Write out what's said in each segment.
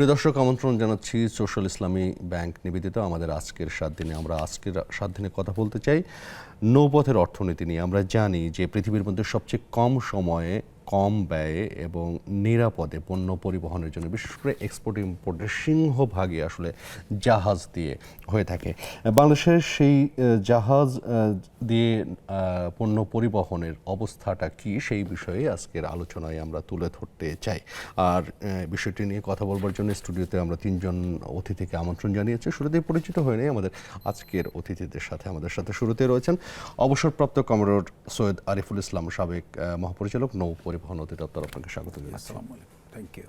প্রিয় দর্শক, আমন্ত্রণ জানাচ্ছি সোশ্যাল ইসলামী ব্যাংক নিবেদিত আমাদের আজকের 7 দিনে। আমরা আজকের 7 দিনে কথা বলতে চাই নৌপথের অর্থনীতি নিয়ে। আমরা জানি যে পৃথিবীর মধ্যে সবচেয়ে কম সময়ে, কম ব্যয়ে এবং নিরাপদে পণ্য পরিবহনের জন্য বিশেষ করে এক্সপোর্ট ইম্পোর্টের সিংহভাগই আসলে জাহাজ দিয়ে হয়ে থাকে। বাংলাদেশের সেই জাহাজ দিয়ে পণ্য পরিবহনের অবস্থাটা কি, সেই বিষয়ে আজকের আলোচনায় আমরা তুলে ধরতে চাই। আর বিষয়টি নিয়ে কথা বলবার জন্য স্টুডিওতে আমরা 3 জন অতিথিকে আমন্ত্রণ জানিয়েছি। শুরুতেই পরিচিত হয়ে নেই আমাদের আজকের অতিথিদের সাথে। আমাদের সাথে শুরুতে রয়েছেন অবসরপ্রাপ্ত কমরেড সৈয়দ আরিফুল ইসলাম, সাবেক মহাপরিচালক, নৌ পরিবহন অধিদপ্তর। আপনাকে স্বাগত জানাচ্ছি। Thank you.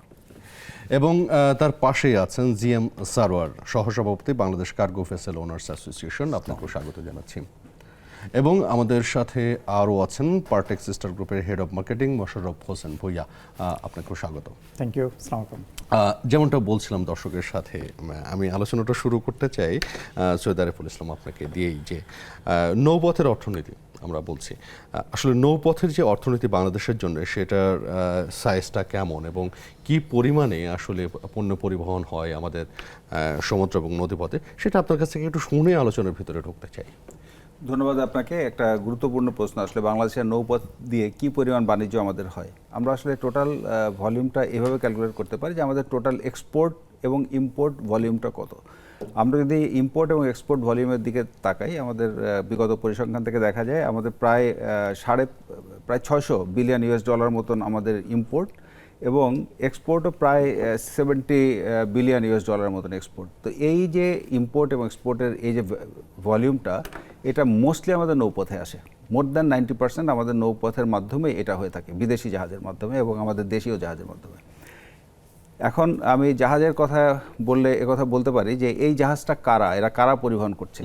এবং তার পাশেই আছেন জিএম সারোয়ার, সহসভাপতি, Bangladesh cargo vessel owners association. আপনাকেও স্বাগত জানাচ্ছি। এবং আমাদের সাথে আরও আছেন পার্টেক সিস্টার গ্রুপের head of marketing Mosharraf Hossain Bhuiyan. আপনাকেও স্বাগত। Thank you. আসসালামু আলাইকুম। যেমনটা বলছিলাম দর্শকের সাথে, আমি আলোচনাটা শুরু করতে চাই সৈয়দ আরিফুল ইসলাম আপনাকে দিয়েই, যে নৌপথের অর্থনীতি আমরা বলছি। আসলে নৌপথের যে অর্থনীতি বাংলাদেশের জন্য, সেটার সাইজটা কেমন এবং কি পরিমাণে আসলে পণ্য পরিবহন হয় আমাদের সমুদ্র এবং নদীপথে, সেটা আপনার কাছ থেকে একটু শুনে আলোচনার ভিতরে ঢুকতে চাই। ধন্যবাদ আপনাকে। একটা গুরুত্বপূর্ণ প্রশ্ন। আসলে বাংলাদেশের নৌপথ দিয়ে কি পরিমাণ বাণিজ্য আমাদের হয়। আমরা আসলে টোটাল ভলিউমটা এভাবে ক্যালকুলেট করতে পারি যে আমাদের টোটাল এক্সপোর্ট এবং ইম্পোর্ট ভলিউমটা কত। আমরা যদি ইম্পোর্ট এবং এক্সপোর্ট ভলিউমের দিকে তাকাই, আমাদের বিগত পরিসংখ্যান থেকে দেখা যায় আমাদের প্রায় 600 বিলিয়ন ইউএস ডলার মতন আমাদের ইম্পোর্ট, এবং এক্সপোর্টও প্রায় 70 বিলিয়ন ইউএস ডলার মতন এক্সপোর্ট। তো এই যে ইম্পোর্ট এবং এক্সপোর্টের এই যে ভলিউমটা, এটা মোস্টলি আমাদের নৌপথে আসে। মোর দ্যান 90% আমাদের নৌপথের মাধ্যমে এটা হয়ে থাকে, বিদেশি জাহাজের মাধ্যমে এবং আমাদের দেশীয় জাহাজের মাধ্যমে। এখন আমি জাহাজের কথা বললে একথা বলতে পারি যে এই জাহাজটা কারা, এরা কারা পরিবহন করছে।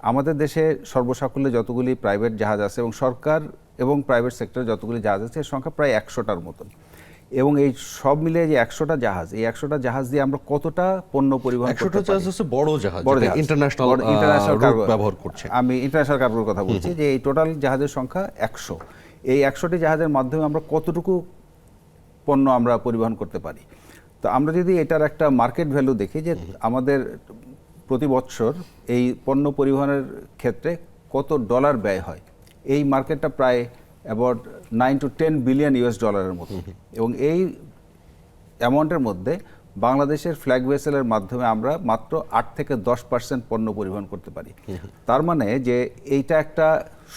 আমাদের দেশে সর্বসাকুল্যে যতগুলি প্রাইভেট জাহাজ আছে এবং সরকার এবং প্রাইভেট সেক্টরে যতগুলি জাহাজ আছে, এর সংখ্যা প্রায় 100টার মতন। এবং এই সব মিলে যে 100টা জাহাজ, এই 100টা জাহাজ দিয়ে আমরা কতটা পণ্য পরিবহন করতে পারি। 100টা জাহাজ হচ্ছে বড় জাহাজ, ইন্টারন্যাশনাল রুট ব্যবহার করছে। আমি ইন্টারন্যাশনাল কার্গোর কথা বলছি, যে এই টোটাল জাহাজের সংখ্যা 100। এই 100টি জাহাজের মাধ্যমে আমরা কতটুকু পণ্য আমরা পরিবহন করতে পারি। তো আমরা যদি এটার একটা মার্কেট ভ্যালু দেখি, যে আমাদের প্রতি বছর এই পণ্য পরিবহনের ক্ষেত্রে কত ডলার ব্যয় হয়, এই মার্কেটটা প্রায় অ্যাবাউট 9 to 10 বিলিয়ন ইউএস ডলারের মতো। এবং এই অ্যামাউন্টের মধ্যে বাংলাদেশের ফ্ল্যাগ ভেসেলের মাধ্যমে আমরা মাত্র 8 থেকে 10% পণ্য পরিবহন করতে পারি। তার মানে যে এইটা একটা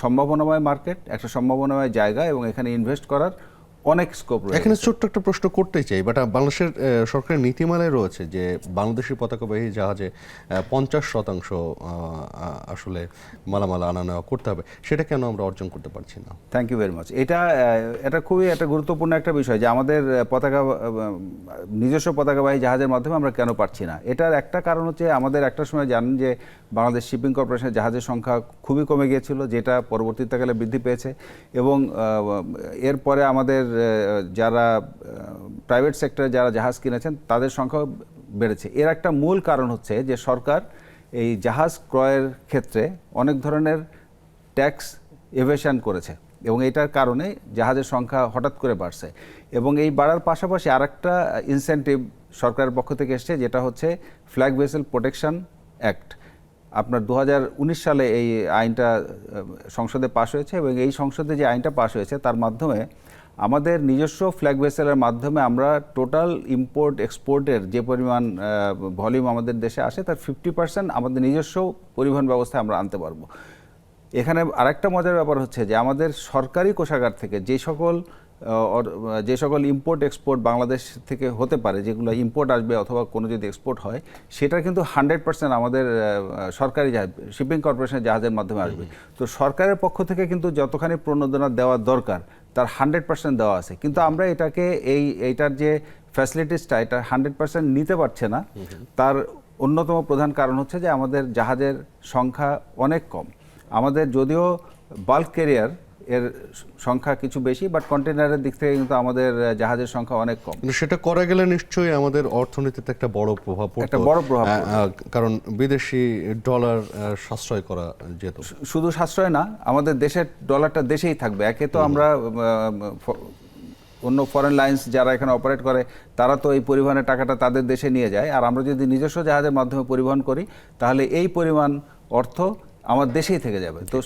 সম্ভাবনাময় মার্কেট, একটা সম্ভাবনাময় জায়গা, এবং এখানে ইনভেস্ট করার অনেক স্কোপ রয়েছে। এখানে ছোট্ট একটা প্রশ্ন করতে চাই, বাট বাংলাদেশের সরকারের নীতিমালায় রয়েছে যে বাংলাদেশি পতাকাবাহী জাহাজে 50% আসলে মালামাল আনা নেওয়া করতে হবে। সেটা কেন আমরা অর্জন করতে পারছি না? Thank you very much. এটা খুবই একটা গুরুত্বপূর্ণ একটা বিষয়, যে আমাদের নিজস্ব পতাকাবাহী জাহাজের মাধ্যমে আমরা কেন পারছি না। এটার একটা কারণ হচ্ছে, আমাদের একটা সময় জানেন যে বাংলাদেশ শিপিং কর্পোরেশনের জাহাজের সংখ্যা খুবই কমে গিয়েছিল, যেটা পরবর্তীকালে বৃদ্ধি পেয়েছে। এবং এরপরে আমাদের যারা প্রাইভেট সেক্টরে যারা জাহাজ কিনেছেন, তাদের সংখ্যাও বেড়েছে। এর একটা মূল কারণ হচ্ছে যে সরকার এই জাহাজ ক্রয়ের ক্ষেত্রে অনেক ধরনের ট্যাক্স এভেশন করেছে, এবং এটার কারণে জাহাজের সংখ্যা হঠাৎ করে বাড়ছে। এবং এই বাড়ার পাশাপাশি আরেকটা ইনসেন্টিভ সরকারের পক্ষ থেকে এসছে, যেটা হচ্ছে ফ্ল্যাগ ভেসেল প্রোটেকশন অ্যাক্ট। আপনার 2019 সালে এই আইনটা সংসদে পাশ হয়েছে, এবং এই সংসদে যে আইনটা পাশ হয়েছে, তার মাধ্যমে আমাদের নিজস্ব ফ্ল্যাগ ভেসেলের মাধ্যমে আমরা টোটাল ইম্পোর্ট এক্সপোর্টের যে পরিমাণ ভলিউম আমাদের দেশে আসে, তার 50% আমাদের নিজস্ব পরিবহন ব্যবস্থায় আমরা আনতে পারবো। এখানে আরেকটা মজার ব্যাপার হচ্ছে যে আমাদের সরকারি কোষাগার থেকে যে সকল ইম্পোর্ট এক্সপোর্ট বাংলাদেশ থেকে হতে পারে, যেগুলো ইম্পোর্ট আসবে অথবা কোনো যদি এক্সপোর্ট হয়, সেটা কিন্তু 100% আমাদের সরকারি জাহাজ, শিপিং কর্পোরেশনের জাহাজের মাধ্যমে আসবে। তো সরকারের পক্ষ থেকে কিন্তু যতখানি প্রণোদনা দেওয়া দরকার, তার 100% দেওয়া আছে। কিন্তু আমরা এটাকে এইটার যে ফ্যাসিলিটিসটা, এটা 100% নিতে পারছে না। তার অন্যতম প্রধান কারণ হচ্ছে যে আমাদের জাহাজের সংখ্যা অনেক কম। আমাদের যদিও বাল্ক ক্যারিয়ার এর সংখ্যা কিছু বেশি, বাট কন্টেনারের দিক থেকে কিন্তু আমাদের জাহাজের সংখ্যা অনেক কম। সেটা করা গেলে নিশ্চয়ই আমাদের অর্থনীতিতে একটা বড় প্রভাব পড়তো, কারণ বিদেশি ডলার সাশ্রয় করা যেত। শুধু সাশ্রয় না, আমাদের দেশের ডলারটা দেশেই থাকবে। একে তো আমরা অন্য ফরেন লাইন্স যারা এখানে অপারেট করে তারা তো এই পরিবহনের টাকাটা তাদের দেশে নিয়ে যায়, আর আমরা যদি নিজস্ব জাহাজের মাধ্যমে পরিবহন করি তাহলে এই পরিমাণ অর্থ আমার দেশেই থেকে যাবে। তো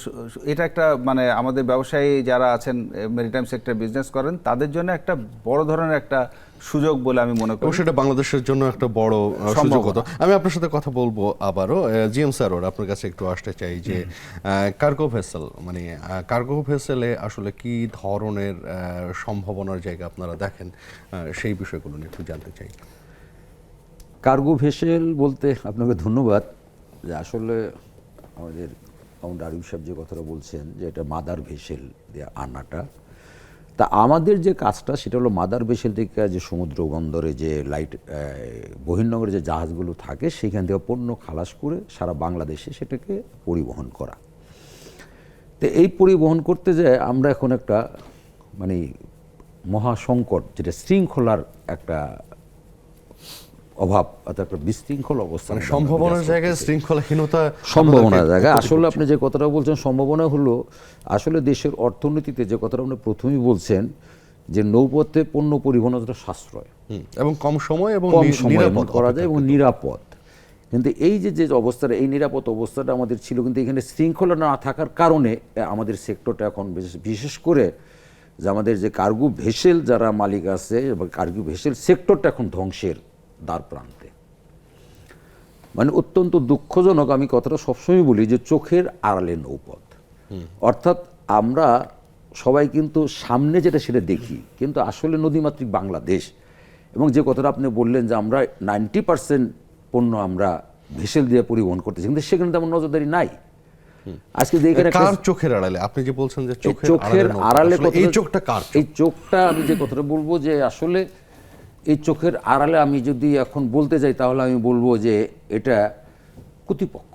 এটা একটা মানে আমাদের ব্যবসায়ী যারা আছেন মেরিটাইম সেক্টর বিজনেস করেন তাদের জন্য একটা বড় ধরনের একটা সুযোগ বলে আমি মনে করি, এবং সেটা বাংলাদেশের জন্য একটা বড় সুযোগ হতো। আমি আপনার সাথে কথা বলবো আবারও। জিএম স্যার, আপনার কাছে একটু আসতে চাই যে কার্গো ভেসেল, মানে কার্গো ভেসেলে আসলে কি ধরনের সম্ভাবনার জায়গা আপনারা দেখেন, সেই বিষয়গুলো নিয়ে একটু জানতে চাই। কার্গো ভেসেল বলতে আপনাকে ধন্যবাদ। যে আসলে আমাদের কাউন্টার আরিফ সাহেব যে কথাটা বলছেন যে এটা মাদার ভেসেল দিয়ে আনাটা, তা আমাদের যে কাজটা সেটা হলো মাদার ভেসেল থেকে যে সমুদ্র বন্দরে যে লাইট বহির্নগরে যে জাহাজগুলো থাকে সেখান থেকে পণ্য খালাস করে সারা বাংলাদেশে সেটাকে পরিবহন করা। তো এই পরিবহন করতে যায় আমরা এখন একটা মানে মহাসংকট, যেটা শৃঙ্খলার একটা অভাব অর্থাৎ একটা বিশৃঙ্খল অবস্থা, মানে সম্ভাবনার জায়গায় শৃঙ্খলাহীনতা, সম্ভাবনার জায়গায় আসলে আপনি যে কথাটা বলছেন সম্ভাবনা হলো আসলে দেশের অর্থনীতিতে যে কথাটা আপনি প্রথমেই বলছেন যে নৌপথে পণ্য পরিবহন যতটা সাশ্রয় এবং কম সময় এবং কম সময় নিরাপদ করা যায় এবং নিরাপদ। কিন্তু এই যে যে অবস্থাটা, এই নিরাপদ অবস্থাটা আমাদের ছিল, কিন্তু এখানে শৃঙ্খলা না থাকার কারণে আমাদের সেক্টরটা এখন বিশেষ করে যে আমাদের যে কার্গো ভেসেল যারা মালিক আছে এবং কার্গো ভেসেল সেক্টরটা এখন ধ্বংসের দ্বার প্রান্তে। মানে অত্যন্ত দুঃখজনক, আমি কথাটা সবসময় বলি যে চোখের আড়ালে নৌপথ। অর্থাৎ আমরা সবাই কিন্তু সামনে যেটা সেটা দেখি, কিন্তু আসলে নদীমাতৃক বাংলাদেশ, এবং যে কথাটা আপনি বললেন যে আমরা 90% পণ্য আমরা ভেসেল দিয়ে পরিবহন করতেছি, কিন্তু সেখানে তেমন নজরদারি নাই। আজকে যে এখানে কার চোখের আড়ালে আপনি যে বলছেন যে চোখের আড়ালে, এই চোখটা কার? এই চোখটা আমি যে কথাটা বলবো যে আসলে এই চোখের আড়ালে আমি যদি এখন বলতে যাই তাহলে আমি বলবো যে এটা কর্তৃপক্ষ।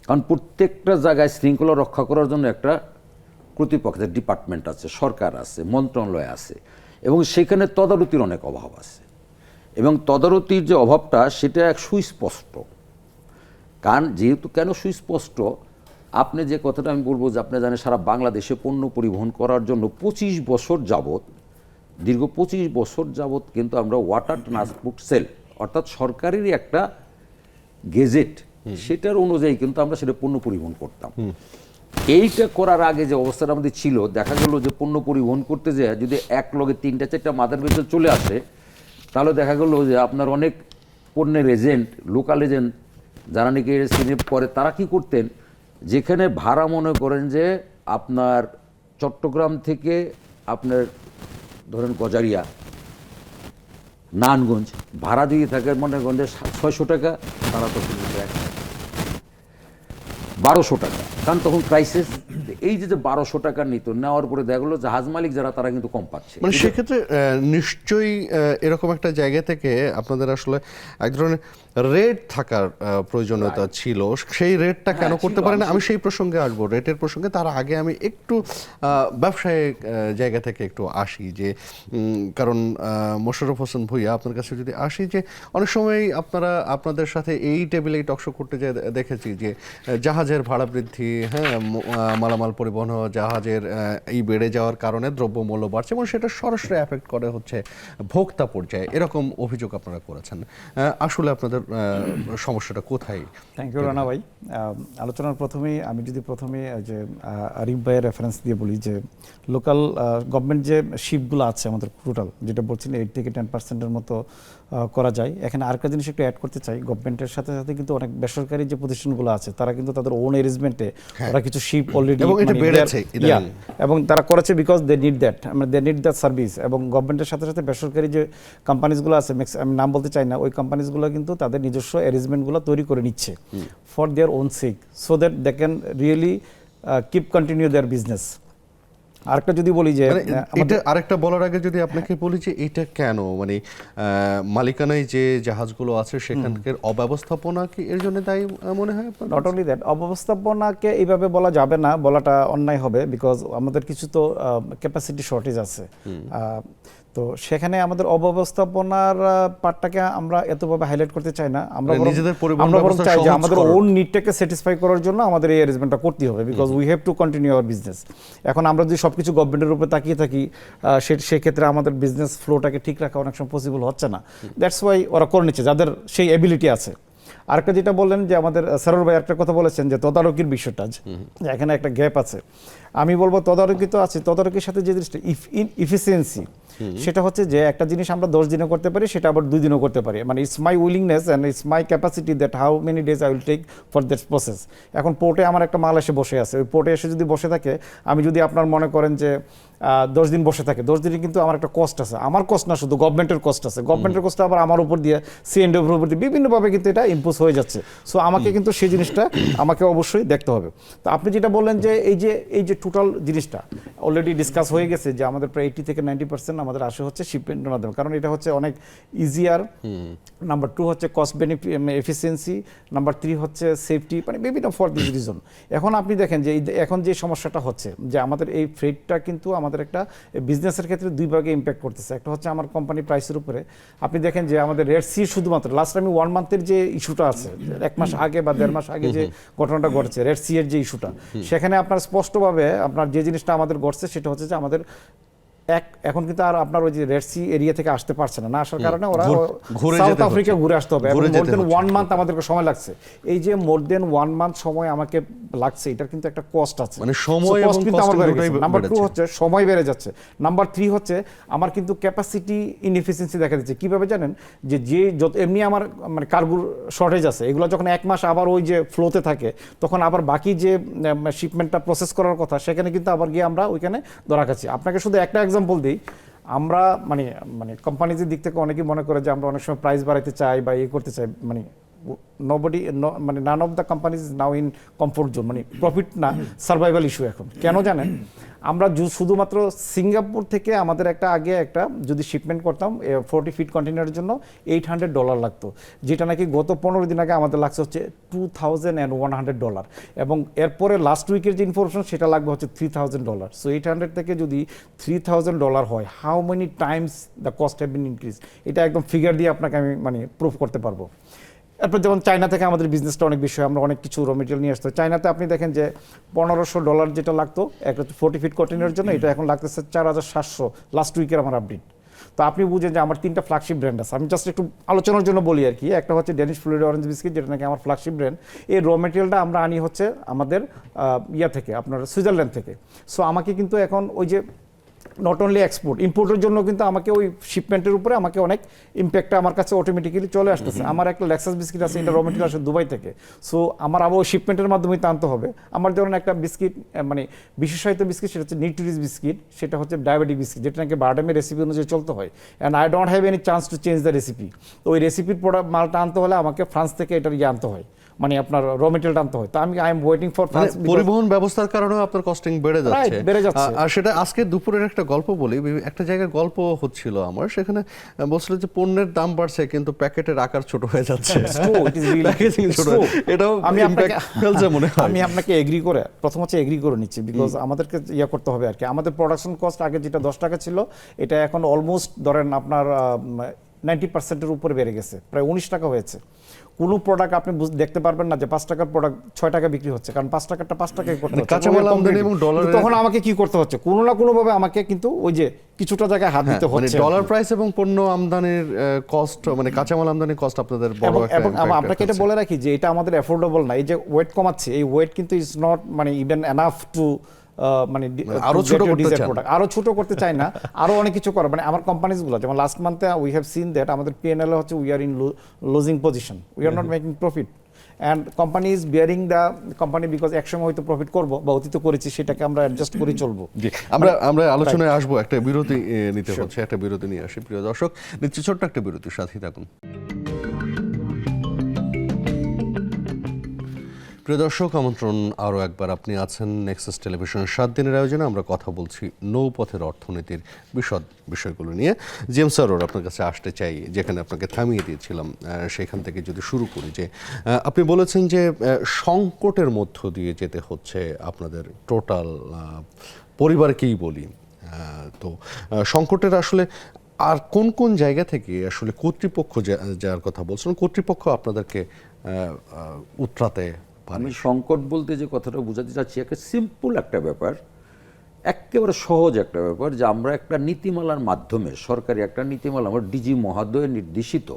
কারণ প্রত্যেকটা জায়গায় শৃঙ্খলা রক্ষা করার জন্য একটা কর্তৃপক্ষ, ডিপার্টমেন্ট আছে, সরকার আছে, মন্ত্রণালয় আছে, এবং সেখানে তদারকির অনেক অভাব আছে। এবং তদারকির যে অভাবটা সেটা এক সুস্পষ্ট। কারণ যেহেতু কেন সুস্পষ্ট, আপনি যে কথাটা আমি বলবো যে আপনি জানেন সারা বাংলাদেশে পণ্য পরিবহন করার জন্য 25 বছর যাবৎ, দীর্ঘ 25 বছর যাবৎ কিন্তু আমরা ওয়াটার ট্রান্সপোর্ট সেল অর্থাৎ সরকারেরই একটা গেজেট, সেটার অনুযায়ী কিন্তু আমরা সেটা পণ্য পরিবহন করতাম। এইটা করার আগে যে অবস্থাটা আমাদের ছিল, দেখা গেল যে পণ্য পরিবহন করতে যায় যদি এক লগে 3-4টা মাদার ভেসেল চলে আসে, তাহলে দেখা গেল যে আপনার অনেক পণ্যের এজেন্ট, লোকাল এজেন্ট যারা নাকি সিনে করে, তারা কি করতেন, যেখানে ভাড়া মনে করেন যে আপনার চট্টগ্রাম থেকে আপনার ধরেন গজারিয়া, নারায়ণগঞ্জ ভাড়া দিয়ে থাকে মনে করেন যে 600 টাকা, তারা তখন 1200 টাকা, কারণ তখন ক্রাইসিস। এই যে 1200 টাকা নিত, নেওয়ার পরে দেখা গেলো জাহাজ মালিক যারা তারা কিন্তু কম পাচ্ছে। মানে সেক্ষেত্রে নিশ্চয়ই এরকম একটা জায়গা থেকে আপনাদের আসলে এক ধরনের রেট থাকার প্রয়োজনীয়তা ছিল। সেই রেটটা কেন করতে পারে না, আমি সেই প্রসঙ্গে আসবো, রেটের প্রসঙ্গে। তার আগে আমি একটু ব্যবসায়িক জায়গা থেকে একটু আসি, যে কারণ মোশাররফ হোসেন ভূঁইয়া, আপনার কাছে যদি আসি, যে অনেক সময় আপনাদের সাথে এই টেবিলে টকশো করতে যে দেখেছি যে জাহাজের ভাড়া বৃদ্ধি, হ্যাঁ, মালামাল পরিবহন জাহাজের এই বেড়ে যাওয়ার কারণে দ্রব্যমূল্য বাড়ছে এবং সেটা সরাসরি এফেক্ট করে হচ্ছে ভোক্তা পর্যায়ে, এরকম অভিযোগ আপনারা করেছেন। আসলে আপনাদের সমস্যাটা কোথায়? থ্যাংক ইউ রানা ভাই। আলোচনার প্রথমেই আমি যদি যে আরিফ ভাইয়ের রেফারেন্স দিয়ে বলি যে লোকাল গভর্নমেন্ট যে শিপগুলো আছে আমাদের টোটাল, যেটা বলছেন 8-10% মতো করা যায়। এখানে আরেকটা জিনিস একটু অ্যাড করতে চাই, গভর্নমেন্টের সাথে সাথে কিন্তু অনেক বেসরকারি যে প্রতিষ্ঠানগুলো আছে তারা কিন্তু তাদের ওন অ্যারেঞ্জমেন্টে ওরা কিছু শিপ অলরেডি, এবং তারা করেছে because they need that, they need that service. এবং গভর্নমেন্টের সাথে সাথে বেসরকারি যে কোম্পানিজগুলো আছে, আমি নাম বলতে চাই না, ওই কোম্পানিজগুলো কিন্তু তাদের নিজস্ব অ্যারেঞ্জমেন্টগুলো তৈরি করে নিচ্ছে for their own sake, so that they can really keep continue their business. আরেকটা যদি বলি যে এটা আরেকটা বলার আগে যদি আপনাকে বলি যে এটা কেন, মানে মালিকানায় যে জাহাজগুলো আছে সেখানকার অব্যবস্থাপনা কি এর জন্য দায়ী মনে হয়? নট অনলি দ্যাট, অব্যবস্থাপনাকে এইভাবে বলা যাবে না, বলাটা অন্যায় হবে, বিকজ আমাদের কিছু তো ক্যাপাসিটি শর্টেজ আছে। তো সেখানে আমাদের অব্যবস্থাপনার পার্টটাকে আমরা এতভাবে হাইলাইট করতে চাই না, আমরা মানে বরং- নিজেদের পরিবহন আমরা বরং ব্যবস্থা চাই যে সহজ আমাদের করার। ওন নিডটাকে স্যাটিসফাই করার জন্য আমাদের এই অ্যারেঞ্জমেন্টটা করতে হবে, because we have to continue hour business. এখন আমরা যদি সবকিছু গভর্নমেন্টের উপরে তাকিয়ে থাকি, সেক্ষেত্রে আমাদের বিজনেস ফ্লোটাকে ঠিক রাখা অনেক সময় পসিবল হচ্ছে না। দ্যাটস ওয়াই ওরা করে নিচ্ছে যাদের সেই এবিলিটি আছে। আরেকটা যেটা বললেন যে আমাদের সরোর ভাই একটা কথা বলেছেন যে তদারকির বিষয়টা, যে এখানে একটা গ্যাপ আছে। আমি বলবো তদারকি তো আছে, তদারকির সাথে যে জিনিসটা ইফিসিয়েন্সি, সেটা হচ্ছে যে একটা জিনিস আমরা 10 দিনে করতে পারি, সেটা আবার 2 দিনেও করতে পারি। মানে it's my willingness and it's my capacity that how many days I will take for that process. এখন পোর্টে আমার একটা মাল এসে বসে আছে, ওই পোর্টে এসে যদি বসে থাকে, আমি যদি আপনার মনে করেন যে 10 দিন বসে থাকে, 10 দিনে কিন্তু আমার একটা কস্ট আছে, আমার কস্ট না শুধু গভর্নমেন্টের কস্ট আছে, গভর্নমেন্টের কস্ট আবার আমার উপর দিয়ে সিএনডব্লিউর উপর দিয়ে বিভিন্নভাবে কিন্তু এটা ইম্পোজ হয়ে যাচ্ছে। সো আমাকে কিন্তু সেই জিনিসটা আমাকে অবশ্যই দেখতে হবে। তো আপনি যেটা বললেন যে এই যে টোটাল জিনিসটা অলরেডি ডিসকাস হয়ে গেছে যে আমাদের প্রায় 80 থেকে 90% আমাদের আসে হচ্ছে শিপমেন্টের মাধ্যমে, কারণ এটা হচ্ছে অনেক ইজিয়ার। নাম্বার 2 হচ্ছে কস্ট এফিসিয়েন্সি, নাম্বার 3 হচ্ছে সেফটি, মানে বিভিন্ন ফর দিস রিজন। এখন আপনি দেখেন যে এখন যে সমস্যাটা হচ্ছে যে আমাদের এই ফ্রেটটা কিন্তু আমাদের একটা বিজনেসের ক্ষেত্রে 2 ভাগে ইম্প্যাক্ট করতেছে। একটা হচ্ছে আমার কোম্পানি প্রাইসের উপরে। আপনি দেখেন যে আমাদের রেড সি শুধুমাত্র লাস্ট আমি 1 মান্থের যে ইস্যুটা আছে, 1 মাস আগে বা 1.5 মাস আগে যে ঘটনাটা ঘটেছে রেড সি এর যে ইস্যুটা, সেখানে আপনার স্পষ্টভাবে আপনার যে জিনিসটা আমাদের ঘটছে সেটা হচ্ছে যে আমাদের এখন কিন্তু আর আপনার ওই যে রেড সি এরিয়া থেকে আসতে পারছে না, আসার কারণে ওরা ঘুরে সাউথ যেতে আফ্রিকা হচ্ছে। ঘুরে আসতে হবে, এবং ঘুরে মোর যেতে দেন হচ্ছে। 1 মান্থ আমাদেরকে সময় লাগছে। এই যে মোর দেন 1 মান্থ সময় আমাকে লাগছে, এটার কিন্তু একটা কস্ট আছে। মানে সময় এবং নাম্বার costing দুটোই 2 বেড়েছে। হচ্ছে সময় বেড়ে যাচ্ছে। নাম্বার 3 হচ্ছে আমার কিন্তু ক্যাপাসিটি ইনএফিসিয়েন্সি দেখা দিচ্ছে। কিভাবে জানেন যে যত এমনি আমার মানে কার্গোর শর্টেজ আছে, এগুলো যখন 1 মাস আবার ওই যে ফ্লোতে থাকে, তখন আবার বাকি যে শিপমেন্টটা প্রসেস করার কথা, সেখানে কিন্তু আবার গিয়ে আমরা ওইখানে ধরা খাচ্ছি। আপনাকে শুধু একটা এক্সাম্পল দিই, আমরা মানে কোম্পানিজের দিক থেকে অনেকেই মনে করে যে আমরা অনেক সময় প্রাইস বাড়াইতে চাই বা করতে চাই, মানে মানে none of the companies now in comfort zone, মানে প্রফিট না, সার্ভাইভাল ইস্যু এখন। কেন জানেন, আমরা শুধুমাত্র সিঙ্গাপুর থেকে আমাদের আগে একটা যদি শিপমেন্ট করতাম 40 ফিট কন্টেনারের জন্য $800 লাগতো, যেটা নাকি গত 15 দিন আগে আমাদের লাগছে হচ্ছে $2100, এবং এরপরে লাস্ট উইকের যে ইনফরমেশন সেটা লাগবে হচ্ছে $3000। সো 800 থেকে যদি $3000 হয়, how many Times the cost have been increase, এটা একদম ফিগার দিয়ে আপনাকে আমি মানে প্রুফ করতে পারবো। এরপর যেমন চায়না থেকে আমাদের বিজনেসটা অনেক বেশি হয়, আমরা অনেক কিছু র মেটেরিয়াল নিয়ে আসতে। চায়নাতে আপনি দেখেন যে $1500 যেটা লাগতো একটা 40 ফিট কন্টেনারের জন্য, এটা এখন লাগতেছে 4700 লাস্ট উইকের আমার আপডেট। তো আপনি বুঝেন যে আমার 3টা ফ্ল্যাগশিপ ব্র্যান্ড আছে। আমি জাস্ট একটু আলোচনার জন্য বলি আর কি। একটা হচ্ছে ডেনিশ ফ্লোরিডা অরেঞ্জ বিস্কিট, যেটা নাকি আমার ফ্ল্যাগশিপ ব্র্যান্ড। এই র মেটেরিয়ালটা আমরা আনি হচ্ছে আমাদের ইয়া থেকে, আপনার সুইজারল্যান্ড থেকে। সো আমাকে কিন্তু এখন ওই যে নট অনলি এক্সপোর্ট, ইম্পোর্টের জন্য কিন্তু আমাকে ওই শিপমেন্টের উপরে আমাকে অনেক ইম্প্যাক্টটা আমার কাছে অটোমেটিক্যালি চলে আসতেছে। আমার একটা লেক্সাস বিস্কিট আছে, এটা র মেটেরিয়াল আসে দুবাই থেকে। সো আমার আবার ওই শিপমেন্টের মাধ্যমে টানতে হবে। আমার ধরুন একটা বিস্কিট মানে বিশেষায়িত বিস্কিট, সেটা হচ্ছে নিউট্রিস বিস্কিট, সেটা হচ্ছে ডায়াবেটিক বিস্কিট, যেটা নাকি বারডামের রেসিপি অনুযায়ী চলতে হয়। And I don't have any chance to change the recipe. তো ওই রেসিপির প্রোডাক্ট মালটা আনতে হলে আমাকে ফ্রান্স থেকে এটার আনতে হয়, মানে আপনার র মেটেরিয়াল আনতে হয়। তো I am waiting for France. পরিবহন ব্যবস্থার কারণেও আপনার কস্টিং বেড়ে যাচ্ছে। বেড়ে যাচ্ছে। আর সেটা আজকে দুপুরের একটা গল্প বলি, একটা জায়গায় গল্প হচ্ছিল আমার, সেখানে বলছিল যে পণ্যের দাম বাড়ছে কিন্তু প্যাকেটের আকার ছোট হয়ে যাচ্ছে, প্যাকেজিং ছোট। এটাও ইমপ্যাক্ট ফেলছে মনে হয়। আমি আপনাকে এগ্রি করে প্রথম হচ্ছে এগ্রি করে নিচ্ছি, বিকজ আমাদেরকে ইয়া করতে হবে আর কি। আমাদের প্রোডাকশন কস্ট আগে যেটা 10 টাকা ছিল, এটা এখন অলমোস্ট ধরেন আপনার 90%-এর উপরে বেড়ে গেছে, প্রায় 19 টাকা হয়েছে। কোনো প্রোডাক্ট আপনি দেখতে পারবেন না যে 5 টাকার প্রোডাক্ট 6 টাকা বিক্রি হচ্ছে, কারণ 5 টাকাটা 5 টাকায় করতে হচ্ছে। কাঁচামাল আমদানি এবং ডলারের, তখন আমাকে কি করতে হচ্ছে, কোনো না কোনো ভাবে আমাকে কিন্তু ওই যে কিছুটা জায়গায় হাত দিতে মানে হচ্ছে। ডলার প্রাইস এবং পণ্য আমদানির কস্ট, মানে কাঁচামাল আমদানির কস্ট আপনাদের বড় একটা এবং impact আপনাকে এটা ফেলছে। বলে রাখি যে এটা আমাদের অ্যাফোর্ডেবল না। এই যে ওয়েট কমাচ্ছে, এই ওয়েট কিন্তু ইজ নট মানে ইভেন এনাফ টু মানে আরো ছোট করতে চান। আরো ছোট করতে চাই না, আরো অনেক কিছু করা। মানে আমার কোম্পানিজগুলো যেমন লাস্ট মান্থে উই হ্যাভ সিন দ্যাট আমাদের পিএনএল হচ্ছে we are in losing position, we are not making profit, and company is bearing the company, because একসময় হয়তো প্রফিট করবো বা অতীত করেছি, সেটাকে আমরা অ্যাডজাস্ট করে চলবো। জি, আমরা আলোচনায় আসবো, একটা বিরতি নিতে হচ্ছে, একটা বিরতি নিয়ে আসি। প্রিয় দর্শক, নিচ্ছি ছোট্ট একটা বিরতির সাথেই থাকুন। প্রিয় দর্শক, আমন্ত্রণ আরও একবার, আপনি আছেন নেক্সাস টেলিভিশনের 7 দিনের আয়োজনে। আমরা কথা বলছি নৌপথের অর্থনীতির বিশদ বিষয়গুলো নিয়ে। জেমস স্যার, আপনার কাছে আসতে চাই, যেখানে আপনাকে থামিয়ে দিয়েছিলাম সেখান থেকে যদি শুরু করি। যে আপনি বলেছেন যে সংকটের মধ্য দিয়ে যেতে হচ্ছে আপনাদের টোটাল পরিবারকেই বলি। তো সংকটের আসলে আর কোন কোন জায়গা থেকে আসলে কর্তৃপক্ষ যার কথা বলছেন, কর্তৃপক্ষ আপনাদেরকে উতরাতে পারে? আমি সংকট বলতে যে কথাটা বোঝাতে চাচ্ছি, একটা সিম্পল একটা ব্যাপার, একেবারে সহজ একটা ব্যাপার, যে আমরা একটা নীতিমালার মাধ্যমে, সরকারি একটা নীতিমালা, আমরা ডিজি মহোদয় নির্দেশিত,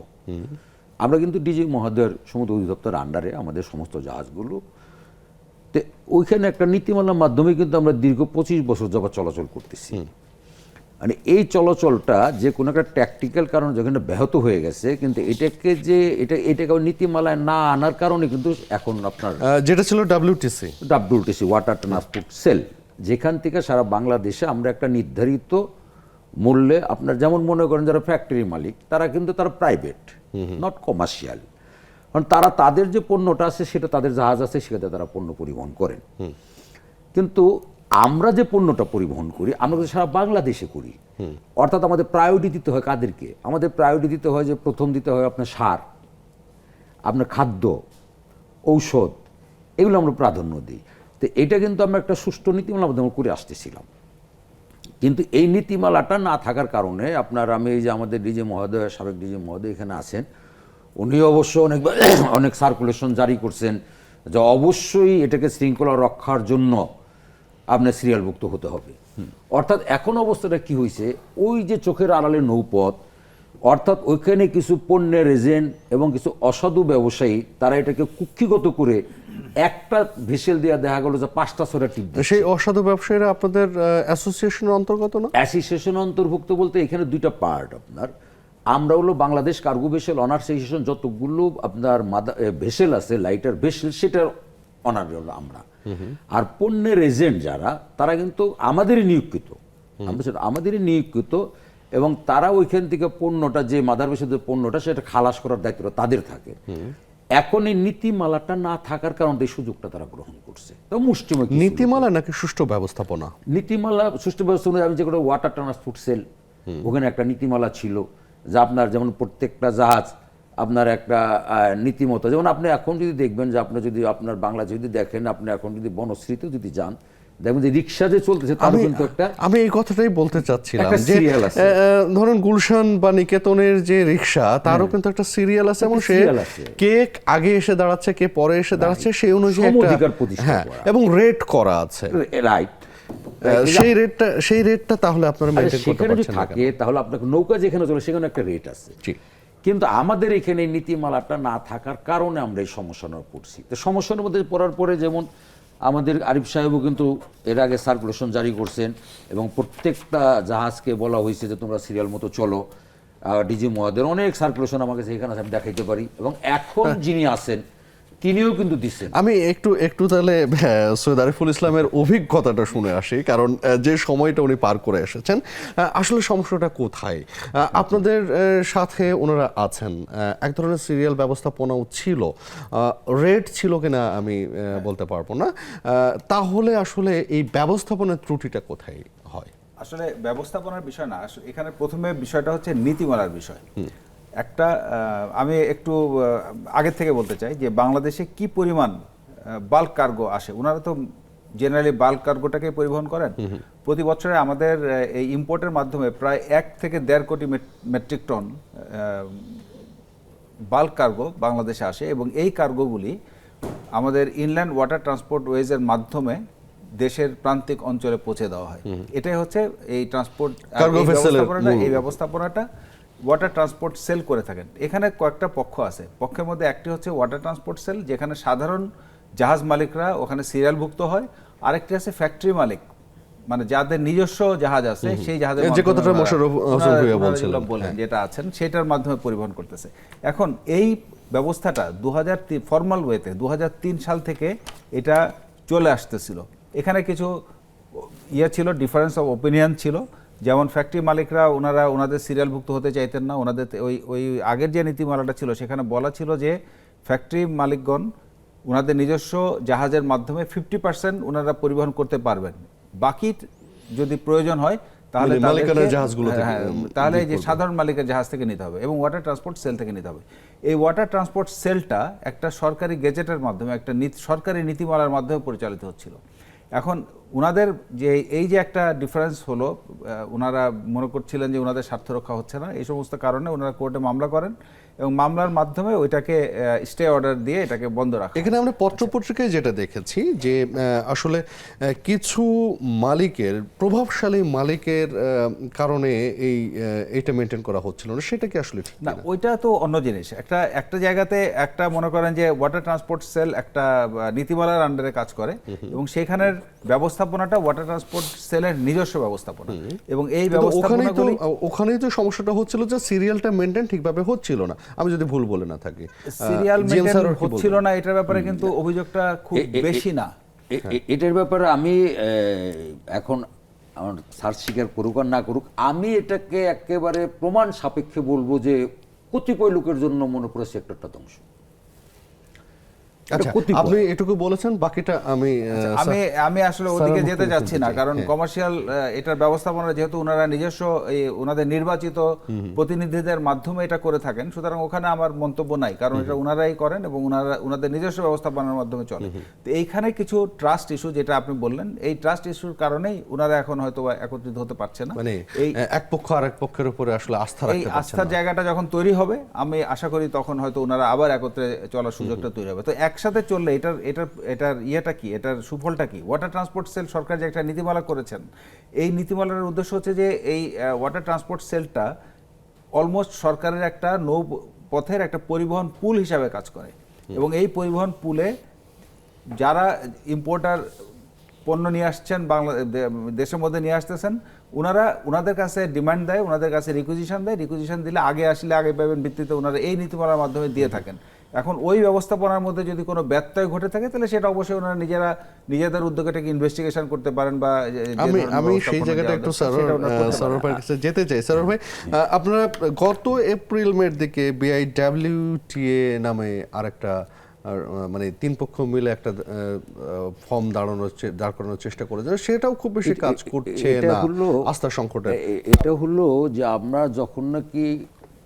আমরা কিন্তু ডিজি মহোদয়ের সমুদ্র অধিদপ্তর আন্ডারে আমাদের সমস্ত জাহাজগুলো, তো ওইখানে একটা নীতিমালার মাধ্যমে কিন্তু আমরা দীর্ঘ 25 বছর যাবত চলাচল করতেছি। মানে এই চলাচলটা যে কোনো একটা ট্যাকটিক্যাল কারণে যেখানে ব্যাহত হয়ে গেছে, কিন্তু এটাকে যে এটাকে নীতিমালায় না আনার কারণে কিন্তু এখন আপনার যেটা ছিল WTC ওয়াটার ট্রান্সপোর্ট সেল, যেখান থেকে সারা বাংলাদেশে আমরা একটা নির্ধারিত মূল্যে, আপনার যেমন মনে করেন যারা ফ্যাক্টরি মালিক, তারা কিন্তু তারা প্রাইভেট, নট কমার্শিয়াল, কারণ তারা তাদের যে পণ্যটা আছে সেটা তাদের জাহাজ আছে, সেটাতে তারা পণ্য পরিবহন করেন। কিন্তু আমরা যে পণ্যটা পরিবহন করি, আমরা তো সারা বাংলাদেশে করি, অর্থাৎ আমাদের প্রায়োরিটি দিতে হয় কাদেরকে? আমাদের প্রায়োরিটি দিতে হয় যে প্রথম দিতে হয় আপনার সার, আপনার খাদ্য, ঔষধ, এগুলো আমরা প্রাধান্য দিই। তো এটা কিন্তু আমরা একটা সুষ্ঠু নীতিমালা মাধ্যমে করে আসতেছিলাম, কিন্তু এই নীতিমালাটা না থাকার কারণে আপনার, আমি এই যে আমাদের ডিজি মহোদয়, সাবেক ডিজি মহোদয় এখানে আছেন, উনি অবশ্য অনেক সার্কুলেশন জারি করছেন যে অবশ্যই এটাকে শৃঙ্খলা রক্ষার জন্য আপনার সিরিয়ালভুক্ত হতে হবে। অর্থাৎ এখন অবস্থাটা কি হয়েছে, ওই যে চোখের আড়ালে নৌপথ, অর্থাৎ ওইখানে কিছু পণ্যের এজেন্ট এবং কিছু অসাধু ব্যবসায়ী, তারা এটাকে কুক্ষিগত করে একটা ভেসেল দেওয়া দেখা গেল যে 5টা 6টা টিপ দিচ্ছে। সেই অসাধু ব্যবসায়ীরা আপনাদের অ্যাসোসিয়েশনের অন্তর্গত না? অ্যাসোসিয়েশন অন্তর্ভুক্ত বলতে এখানে দুইটা পার্ট আপনার, আমরা হলো Bangladesh cargo vessel honour association, যতগুলো আপনার ভেসেল আছে, লাইটার ভেসেল, সেটার অনার হলো আমরা। আর পণ্যের এজেন্ট যারা, তারা কিন্তু আমাদেরই নিয়োগকৃত, আমাদেরই নিয়োগকৃত, এবং তারা ওইখান থেকে পণ্যটা, যে মাদার ভেসেলের পণ্যটা, সেটা খালাস করার দায়িত্ব তাদের থাকে। এখন এই নীতিমালাটা না থাকার কারণে এই সুযোগটা তারা গ্রহণ করছে। তো মুষ্টিমেয় নীতিমালা নাকি সুষ্ঠু ব্যবস্থাপনা? নীতিমালা সুষ্ঠু ব্যবস্থাপনা, আমি যেগুলো ওয়াটার ট্রান্সপোর্ট সেল, ওখানে একটা নীতিমালা ছিল যে আপনার যেমন প্রত্যেকটা জাহাজ আপনার একটা নীতিমতো, যেমন আপনি এখন যদি দেখবেন যে আপনার যদি আপনার বাংলাদেশে যদি দেখেন, আপনি এখন যদি বনশ্রীতে যদি যান, দেখবেন যে রিক্সা যে চলতেছে তার কিন্তু একটা, আমি এই কথাটাই বলতে চাচ্ছিলাম যে সিরিয়াল আছে। ধরুন গুলশান বা নিকেতনের যে রিক্সা, তারও কিন্তু একটা সিরিয়াল আছে, এবং সে কে আগে এসে দাঁড়াচ্ছে, কে পরে এসে দাঁড়াচ্ছে, সেই অনুযায়ী সমঅধিকার প্রতিষ্ঠা করা, এবং রেট করা আছে, রাইট। সেই রেটটা তাহলে আপনারা মেইনটেইন করতে সেখানে যদি পারছেন না থাকে, তাহলে আপনাকে নৌকা যেখানে চলে সেখানে একটা রেট আছে। কিন্তু আমাদের এখানে এই নীতিমালাটা না থাকার কারণে আমরা এই সমস্যাটা পড়ছি। তো সমস্যার মধ্যে পড়ার পরে, যেমন আমাদের আরিফ সাহেবও কিন্তু এর আগে সার্কুলেশন জারি করছেন, এবং প্রত্যেকটা জাহাজকে বলা হয়েছে যে তোমরা সিরিয়াল মতো চলো। ডিজি মহোদয়ের অনেক সার্কুলেশন আমাকে সেখানে আমি দেখাইতে পারি, এবং এখন যিনি আছেন তিনিও কিন্তু দিচ্ছেন। আমি একটু তাহলে সৈয়দ আরিফুল ইসলামের অভিজ্ঞতাটা শুনে আসি, কারণ যে সময়টা উনি পার করে এসেছেন, আসলে সমস্যাটা কোথায়? আপনাদের সাথে ওনারা আছেন, এক ধরনের সিরিয়াল ব্যবস্থাপনাও ছিল, রেট ছিল কিনা আমি বলতে পারবো না। তাহলে আসলে এই ব্যবস্থাপনার ত্রুটিটা কোথায় হয়? আসলে ব্যবস্থাপনার বিষয় না, এখানে প্রথমে বিষয়টা হচ্ছে নীতিমালার বিষয়। একটা আমি একটু আগে থেকে বলতে চাই যে বাংলাদেশে কি পরিমাণ বাল্ক কার্গো আসে। ওনারা তো জেনারেলি বাল্ক কার্গোটাকে পরিবহন করেন। প্রতি বছরে আমাদের এই ইম্পোর্টের মাধ্যমে প্রায় 1 থেকে 1.5 কোটি মেট্রিক টন বাল্ক কার্গো বাংলাদেশে আসে, এবং এই কার্গোগুলি আমাদের ইনল্যান্ড ওয়াটার ট্রান্সপোর্ট ওয়েজের মাধ্যমে দেশের প্রান্তিক অঞ্চলে পৌঁছে দেওয়া হয়। এটাই হচ্ছে এই ট্রান্সপোর্ট এই ব্যবস্থাপনাটা ওয়াটার ট্রান্সপোর্ট সেল করে থাকেন। এখানে কয়েকটা পক্ষ আছে। পক্ষের মধ্যে একটি হচ্ছে ওয়াটার ট্রান্সপোর্ট সেল, যেখানে সাধারণ জাহাজ মালিকরা ওখানে সিরিয়ালভুক্ত হয়। আরেকটি আছে ফ্যাক্টরি মালিক, মানে যাদের নিজস্ব জাহাজ আছে, সেই জাহাজের যে কথাটা মোশাররফ হোসেন ভূঁইয়া বলছিলেন, যেটা আছেন সেটার মাধ্যমে পরিবহন করতেছে। এখন এই ব্যবস্থাটা 2003 ফর্মাল ওয়েতে 2003 সাল থেকে এটা চলে আসতেছিল। এখানে কিছু ছিল, ডিফারেন্স অফ ওপিনিয়ন ছিল। যেমন ফ্যাক্টরি মালিকরা ওনাদের সিরিয়ালভুক্ত হতে চাইতেন না। ওনাদের ওই আগের যে নীতিমালাটা ছিল সেখানে বলা ছিল যে ফ্যাক্টরি মালিকগণ ওনাদের নিজস্ব জাহাজের মাধ্যমে 50% ওনারা পরিবহন করতে পারবেন, বাকি যদি প্রয়োজন হয় তাহলে তাহলে যে সাধারণ মালিকের জাহাজ থেকে নিতে হবে এবং ওয়াটার ট্রান্সপোর্ট সেল থেকে নিতে হবে। এই ওয়াটার ট্রান্সপোর্ট সেলটা একটা সরকারি গেজেটের মাধ্যমে, একটা সরকারি নীতিমালার মাধ্যমে পরিচালিত হচ্ছিল। এখন উনাদের যে এই যে একটা ডিফারেন্স হলো, ওনারা মনে করছিলেন যে ওনাদের স্বার্থ রক্ষা হচ্ছে না, এই সমস্ত কারণে ওনারা কোর্টে মামলা করেন এবং মামলার মাধ্যমে ওইটাকে স্টে অর্ডার দিয়ে এটাকে বন্ধ রাখা। এখানে আমরা পত্রপত্রিকায় যেটা দেখেছি যে আসলে কিছু মালিকের, প্রভাবশালী মালিকের কারণে এইটা মেনটেন করা হচ্ছিল না, সেটা কি আসলে ঠিক না, না? ওইটা তো অন্য জিনিস। একটা জায়গাতে একটা মনে করেন যে ওয়াটার ট্রান্সপোর্ট সেল একটা নীতিমালার আন্ডারে কাজ করে এবং সেখানের ব্যবস্থাপনাটা ওয়াটার ট্রান্সপোর্ট সেলের নিজস্ব ব্যবস্থাপনা এবং এই ব্যবস্থাপনাগুলি ওখানেই তো সমস্যাটা হচ্ছিল যে সিরিয়ালটা মেনটেন ঠিকভাবে হচ্ছিল না, আমি যদি ভুল বলে না থাকি। সিরিয়াল জিএম স্যার মেনটেন কি বলবেন? হচ্ছিল না, এটার ব্যাপারে কিন্তু অভিযোগটা খুব বেশি না। এটার ব্যাপারে আমি এখন আমার স্যার স্বীকার করুক আর না করুক, আমি এটাকে একেবারে প্রমাণ সাপেক্ষে বলবো যে কতিপয় লোকের জন্য মনে করে সেক্টরটা ধ্বংস। আচ্ছা, আপনি এটুকু বলেছেন, বাকিটা আমি আমি আসলে ওদিকে যেতে যাচ্ছি না, কারণ কমার্শিয়াল এটার ব্যবস্থাপনা যেহেতু ওনারা নিজস্ব ওনাদের নির্বাচিত প্রতিনিধিদের মাধ্যমে এটা করে থাকেন, সুতরাং ওখানে আমার মন্তব্য নাই, কারণ এটা ওনারাই করেন এবং ওনাদের নিজস্ব ব্যবস্থাপনার মাধ্যমে চলে। তো এইখানে কিছু ট্রাস্ট ইস্যু যেটা আপনি বললেন, এই ট্রাস্ট ইস্যুর কারণেই ওনারা এখন হয়তো একত্রিত হতে পারছে না। মানে এই এক পক্ষ আরেক পক্ষের উপরে আসলে আস্থা এই রাখতে পারছে আস্থার না। জায়গাটা যখন তৈরি হবে, আমি আশা করি তখন হয়তো ওনারা আবার একত্রে চলার সুযোগটা তৈরি হবে। তো একসাথে চললে এটার ইয়েটা কি, এটার সুফলটা কি? ওয়াটার ট্রান্সপোর্ট সেল সরকার যে একটা নীতিমালা করেছেন, এই নীতিমালার উদ্দেশ্য হচ্ছে যে এই ওয়াটার ট্রান্সপোর্ট সেলটা অলমোস্ট সরকারের একটা নৌপথের একটা পরিবহন পুল হিসাবে কাজ করে এবং এই পরিবহন পুলে যারা ইম্পোর্টার পণ্য নিয়ে আসছেন, দেশের মধ্যে নিয়ে আসতেছেন, ওনাদের কাছে ডিমান্ড দেয়, ওনাদের কাছে রিকুইজিশন দেয়, রিকুইজিশন দিলে আগে আসলে আগে পাবেন ভিত্তিতে ওনারা এই নীতিমালার মাধ্যমে দিয়ে থাকেন। এখন ওই ব্যবস্থাপনার মধ্যে যদি কোনো ব্যত্যয় ঘটে থাকে, তাহলে সেটা অবশ্যই ওনারা নিজেদের উদ্যোগে এটাকে ইনভেস্টিগেশন করতে পারেন বা আমি সেই জায়গাটা একটু সরোর কাছে যেতে চাই। সরোর ভাই, আপনারা গত এপ্রিল মের দিকে BIWTA নামে আরেকটা মানে তিন পক্ষ মিলে একটা ফর্ম দাঁড় করানোর চেষ্টা করেছে, সেটাও খুব বেশি কাজ করছে না আস্থা সংকটে। এটা হলো যে আমরা যখন নাকি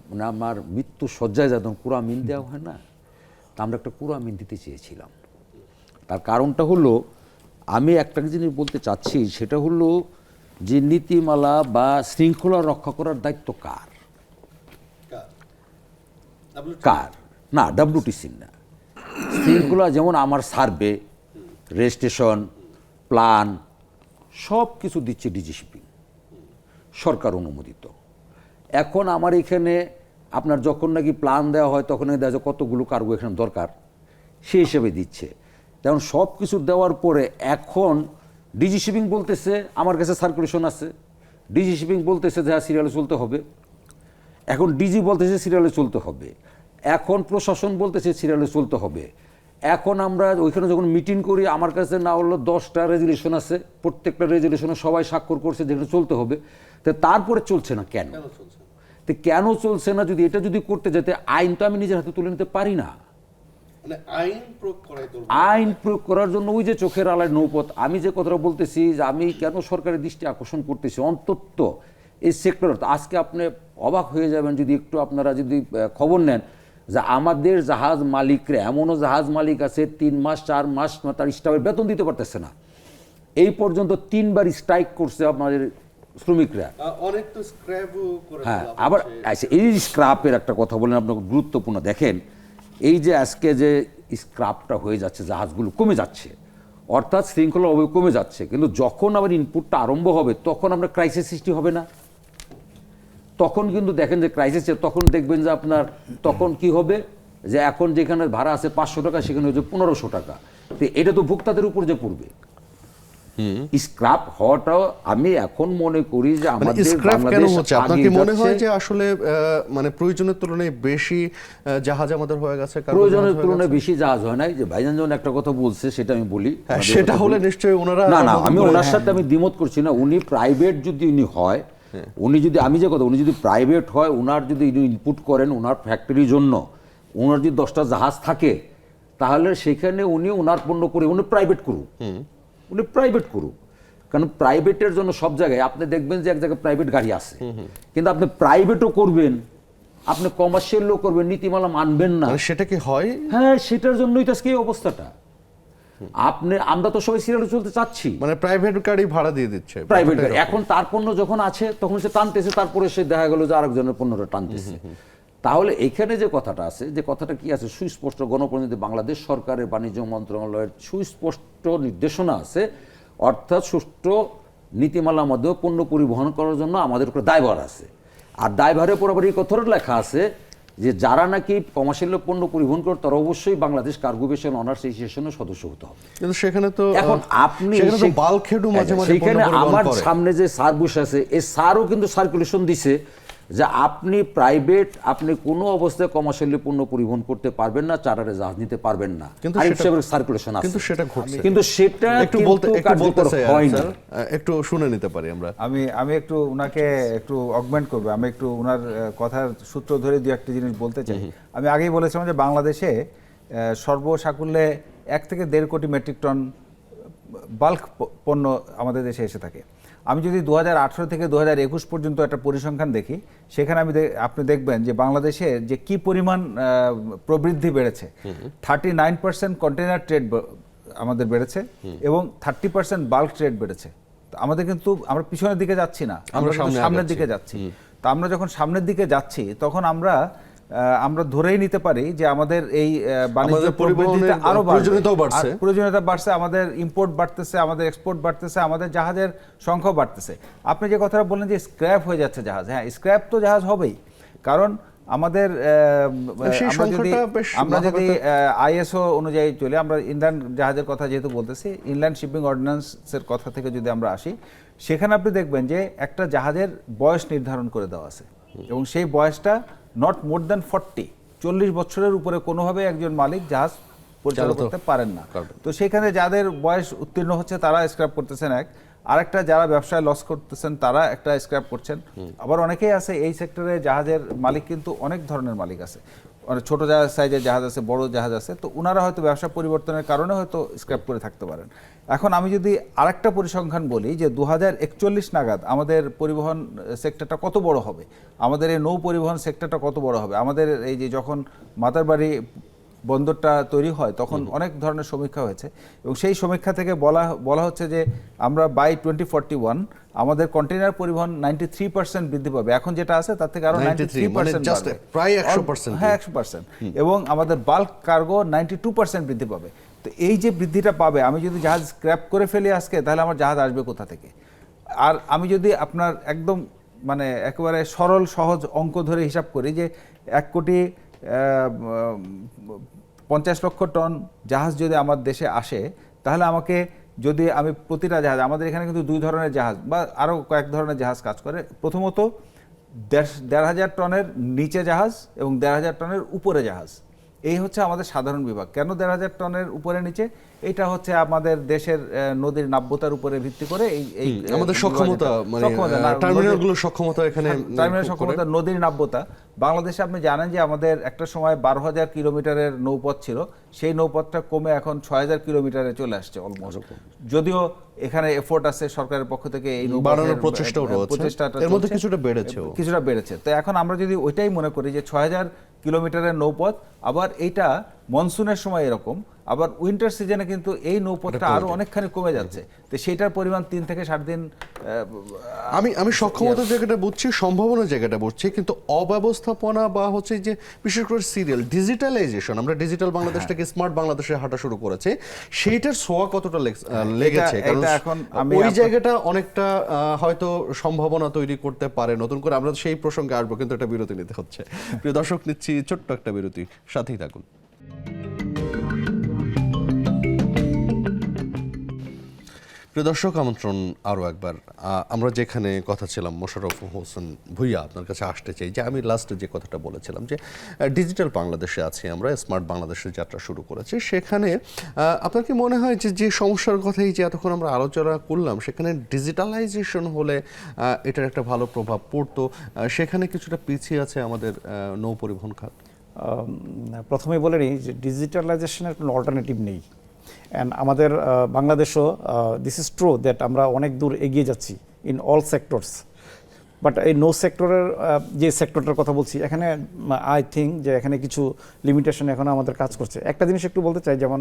মানে আমার মৃত্যু সজ্জায় যখন কুরআমিন দেওয়া হয় না, তা আমরা একটা কুরআমিন দিতে চেয়েছিলাম। তার কারণটা হলো, আমি একটা জিনিস বলতে চাচ্ছি, সেটা হলো যে নীতিমালা বা শৃঙ্খলা রক্ষা করার দায়িত্ব কার? না, WTC না। শৃঙ্খলা যেমন আমার সার্ভে, রেজিস্ট্রেশন, প্ল্যান সব কিছু দিচ্ছে ডিজি শিপিং, সরকার অনুমোদিত। এখন আমার এখানে আপনার যখন নাকি প্ল্যান দেওয়া হয়, তখন দেখা যায় কতগুলো কার্গো এখানে দরকার, সেই হিসেবে দিচ্ছে। তেমন সব কিছু দেওয়ার পরে এখন ডিজি শিপিং বলতেছে আমার কাছে সার্কুলেশন আছে, ডিজি শিপিং বলতেছে যে সিরিয়ালে চলতে হবে, এখন ডিজি বলতেছে সিরিয়ালে চলতে হবে, এখন প্রশাসন বলতেছে সিরিয়ালে চলতে হবে। এখন আমরা ওইখানে যখন মিটিং করি, আমার কাছে না হলো 10টা রেজুলেশন আছে, প্রত্যেকটা রেজুলেশনে সবাই স্বাক্ষর করছে যেখানে চলতে হবে, তো তারপরে চলছে না কেন? তো কেন চলছে না? যদি এটা যদি করতে যেতে, আইন তো আমি নিজের হাতে তুলে নিতে পারি না। আইন প্রয়োগ করার জন্য ওই যে চোখের আলায় নৌপথ, আমি যে কথাটা বলতেছি, যে আমি কেন সরকারের দৃষ্টি আকর্ষণ করতেছি, অন্তত এই সেক্টর, আজকে আপনি অবাক হয়ে যাবেন যদি একটু আপনারা যদি খবর নেন যে আমাদের জাহাজ মালিকরা, এমনও জাহাজ মালিক আছে 3 মাস 4 মাস তার স্টাফের বেতন দিতে পারতেছে না। এই পর্যন্ত 3বার স্ট্রাইক করছে আমাদের শ্রমিকরা। হ্যাঁ, আবার এই স্ক্রাপের একটা কথা বলেন, আপনার গুরুত্বপূর্ণ। দেখেন, এই যে আজকে যে স্ক্রাপটা হয়ে যাচ্ছে, জাহাজগুলো কমে যাচ্ছে, অর্থাৎ শৃঙ্খলা কমে যাচ্ছে, কিন্তু যখন আবার ইনপুটটা আরম্ভ হবে, তখন আমরা ক্রাইসিস সৃষ্টি হবে না? তখন কিন্তু দেখেন যে ক্রাইসিস, তখন দেখবেন যে আপনার তখন কি হবে, যে এখন যেখানে ভাড়া আছে 500 টাকা, সেখানে হচ্ছে 1500 টাকা। তো এটা তো ভোক্তাদের উপর যে পড়বে। স্ক্র্যাপ হওয়াটাও আমি এখন মনে করি যে আমাদের আপনার কি মনে হয় যে আসলে মানে প্রয়োজনের তুলনায় বেশি জাহাজ আমাদের হয়ে গেছে? প্রয়োজনের তুলনায় বেশি জাহাজ হয় নাই। যে ভাইজান যখন একটা কথা বলছে সেটা আমি বলি, সেটা হলে নিশ্চয়ই ওনারা, না আমি ওনার সাথে আমি দ্বিমত করছি না। উনি প্রাইভেট যদি উনি হয়, উনি যদি, আমি যে কথা, উনি যদি প্রাইভেট হয়, ওনার যদি ইনপুট করেন ওনার ফ্যাক্টরির জন্য, ওনার যদি 10টা জাহাজ থাকে, তাহলে সেখানে উনি ওনার পণ্য করে উনি প্রাইভেট করুক, উনি প্রাইভেট করুক। কারণ প্রাইভেটের জন্য সব জায়গায় আপনি দেখবেন যে এক জায়গায় প্রাইভেট গাড়ি আছে, কিন্তু আপনি প্রাইভেটও করবেন, আপনি কমার্শিয়ালও করবেন, নীতিমালা মানবেন না, সেটা কি হয়? হ্যাঁ, সেটার জন্যই তো আজকে এই অবস্থাটা। আমরা তো সবাই সিরিয়ালে চলতে চাচ্ছি, মানে প্রাইভেট গাড়ি ভাড়া দিয়ে দিচ্ছে প্রাইভেট গাড়ি। এখন তার পণ্য যখন আছে তখন সে টানতেছে, তারপরে সে দেখা গেল যে আরেকজনের পণ্যটা টানতেছে। তাহলে এখানে যে কথাটা আছে, যে কথাটা কি আছে, সুস্পষ্ট গণপ্রতিনিধি বাংলাদেশ সরকারের বাণিজ্য মন্ত্রণালয়ের সুস্পষ্ট নির্দেশনা আছে, অর্থাৎ সুষ্ঠু নীতিমালার মধ্যে পণ্য পরিবহন করার জন্য আমাদের উপরে দায়ভার আছে। আর দায়ভারের পরে এই কথাটা লেখা আছে যে যারা নাকি কমার্শিয়াল পণ্য পরিবহন করে তারা অবশ্যই বাংলাদেশ কার্গো বেশন অনার্স অ্যাসোসিয়েশনের সদস্য হতে হবে। কিন্তু সেখানে তো এখন আপনি বাল্ক হেডও মাঝে মাঝে সেখানে পণ্য পরিবহন আমার করে। সামনে যে স্যার বসে আছে, এই স্যারও কিন্তু সার্কুলেশন দিছে যে আপনি প্রাইভেট, আপনি কোনো অবস্থায় কমার্শিয়ালি পণ্য পরিবহন করতে পারবেন না, চার্টারে জাহাজ নিতে পারবেন না। কিন্তু আরিফ সাহেবের সার্কুলেশন আছে, কিন্তু সেটা ঘটছে, কিন্তু সেটা একটু কার্যকর হয় না। একটু শুনে নিতে পারি আমরা। আমি একটু উনাকে একটু অগমেন্ট করবো, আমি একটু উনার কথার সূত্র ধরে দু একটা জিনিস বলতে চাই। আমি আগেই বলেছিলাম যে বাংলাদেশে সর্বসাকুল্যে 1 থেকে 1.5 কোটি মেট্রিক টন বাল্ক পণ্য আমাদের দেশে এসে থাকে। আমি যদি 2018 থেকে 2021 পর্যন্ত একটা পরিসংখ্যান দেখি, সেখানে আপনি দেখবেন যে বাংলাদেশে যে কি পরিমাণ প্রবৃদ্ধি বেড়েছে। 39% কন্টেইনার ট্রেড আমাদের বেড়েছে এবং 30% বাল্ক ট্রেড বেড়েছে। আমাদের কিন্তু আমরা পিছনের দিকে যাচ্ছি না, আমরা সামনের দিকে যাচ্ছি। তো আমরা যখন সামনের দিকে যাচ্ছি তখন আমরা ধরেই নিতে পারি যে আমাদের এই বাণিজ্য প্রবৃদ্ধিতে আরো প্রয়োজনীয়তা বাড়ছে, আমাদের ইম্পোর্ট বাড়তেছে, আমাদের এক্সপোর্ট বাড়তেছে, আমাদের জাহাজের সংখ্যাও বাড়তেছে। আপনি যে কথাটা বললেন যে স্ক্র্যাপ হয়ে যাচ্ছে জাহাজ, হ্যাঁ স্ক্র্যাপ তো জাহাজ হবেই, কারণ আমাদের আমরা যদি আইএসও অনুযায়ী চলে, আমরা ইনল্যান্ড জাহাজের কথা যেহেতু বলতেছি, ইনল্যান্ড শিপিং অর্ডিন্যান্সের কথা থেকে যদি আমরা আসি, সেখানে আপনি দেখবেন যে একটা জাহাজের বয়স নির্ধারণ করে দেওয়া আছে এবং সেই বয়সটা নট মোর দ্যান 40 বছরের উপরে কোনোভাবে একজন মালিক জাহাজ পরিচালনা করতে পারেন না। তো সেখানে যাদের বয়স উত্তীর্ণ হচ্ছে তারা স্ক্র্যাপ করতেছেন আরেকটা যারা ব্যবসায় লস করতেছেন তারা একটা স্ক্র্যাপ করছেন। আবার অনেকেই আছে এই সেক্টরে জাহাজের মালিক, কিন্তু অনেক ধরনের মালিক আছে, ছোট সাইজের জাহাজ আছে, বড় জাহাজ আছে, তো ওনারা হয়তো ব্যবসা পরিবর্তনের কারণে হয়তো স্ক্র্যাপ করে থাকতে পারেন। এখন আমি যদি আরেকটা পরিসংখ্যান বলি যে 2041 নাগাদ আমাদের পরিবহন সেক্টরটা কত বড় হবে, আমাদের এই নৌ পরিবহন সেক্টরটা কত বড় হবে। আমাদের এই যে যখন মাতারবাড়ি বন্দরটা তৈরি হয় তখন অনেক ধরনের সমীক্ষা হয়েছে এবং সেই সমীক্ষা থেকে বলা হচ্ছে যে আমরা বাই 2041 আমাদের কন্টেইনার পরিবহন 93% বৃদ্ধি পাবে। এখন যেটা আছে তার থেকে আরো 93% প্রায় 100%। হ্যাঁ 100%। এবং আমাদের বাল্ক কার্গো 92% বৃদ্ধি পাবে। তো এই যে বৃদ্ধিটা পাবে, আমি যদি জাহাজ স্ক্র্যাপ করে ফেলি আজকে, তাহলে আমার জাহাজ আসবে কোথা থেকে? আর আমি যদি আপনার একদম মানে একেবারে সরল সহজ অঙ্ক ধরে হিসাব করি যে 1,50,00,000 টন জাহাজ যদি আমার দেশে আসে, তাহলে আমাকে যদি আমি প্রতিটা জাহাজ, আমাদের এখানে কিন্তু 2 ধরনের জাহাজ বা আরও কয়েক ধরনের জাহাজ কাজ করে। প্রথমত 1,500 টনের নিচে জাহাজ এবং 1,500 টনের উপরে জাহাজ, এই হচ্ছে আমাদের সাধারণ বিভাগ। কেন 1,500 টনের উপরে নিচে? এটা হচ্ছে আমাদের দেশের নদীর নাব্যতার উপরে ভিত্তি করে এই আমাদের সক্ষমতা, মানে টার্মিনালগুলোর সক্ষমতা, এখানে টার্মিনাল সক্ষমতা, নদীর নাব্যতা। বাংলাদেশে আপনি জানেন যে আমাদের একটা সময় 12,000 কিলোমিটারের নৌপথ ছিল, সেই নৌপথটা কমে এখন 6,000 কিলোমিটারে চলে আসছে অলমোস্ট। যদিও এখানে এফোর্ট আছে সরকারের পক্ষ থেকে, এই বাড়ানোর প্রচেষ্টাটা এর মধ্যে কিছুটা বেড়েছে। তো এখন আমরা যদি ওইটাই মনে করি যে 6,000 কিলোমিটারের নৌপথ, আবার এইটা মনসুনের সময় এরকম, আবার উইন্টার সিজনে কিন্তু এই নৌপথটা আরো অনেকখানি কমে যাচ্ছে। তো সেটার পরিমাণ 3 থেকে 7 দিন। আমি সক্ষমতার জায়গাটা বুঝছি, সম্ভাবনার জায়গাটা বুঝছি, কিন্তু অব্যবস্থাপনা বা হচ্ছে যে বিশেষ করে সিরিয়াল ডিজিটালাইজেশন, আমরা ডিজিটাল বাংলাদেশ থেকে স্মার্ট বাংলাদেশে হাঁটা শুরু করেছে, সেইটার ছোঁয়া কতটা লেগেছে? কারণ ওই জায়গাটা অনেকটা হয়তো সম্ভাবনা তৈরি করতে পারে নতুন করে। আমরা সেই প্রসঙ্গে আসবো, কিন্তু একটা বিরতি নিতে হচ্ছে। প্রিয় দর্শক, নিচ্ছি ছোট্ট একটা বিরতি, সাথেই থাকুন। প্রিয় দর্শক, আমন্ত্রণ আরও একবার। আমরা যেখানে কথা ছিলাম, মোশাররফ হোসেন ভুইয়া, আপনার কাছে আসতে চাই যে আমি লাস্টে যে কথাটা বলেছিলাম যে ডিজিটাল বাংলাদেশে আছি আমরা, স্মার্ট বাংলাদেশের যাত্রা শুরু করেছি। সেখানে আপনার কি মনে হয় যে যে সমস্যার কথাই যে এতক্ষণ আমরা আলোচনা করলাম, সেখানে ডিজিটালাইজেশন হলে এটার একটা ভালো প্রভাব পড়তো, সেখানে কিছুটা পিছিয়ে আছে আমাদের নৌ পরিবহন খাত? প্রথমেই বলে নিই যে ডিজিটালাইজেশনের কোনো অল্টারনেটিভ নেই। অ্যান্ড আমাদের বাংলাদেশও দিস ইজ ট্রু দ্যাট আমরা অনেক দূর এগিয়ে যাচ্ছি ইন অল সেক্টরস, বাট এই নো সেক্টরের যে সেক্টরটার কথা বলছি এখানে আই থিঙ্ক যে এখানে কিছু লিমিটেশন এখন আমাদের কাজ করছে। একটা জিনিস একটু বলতে চাই, যেমন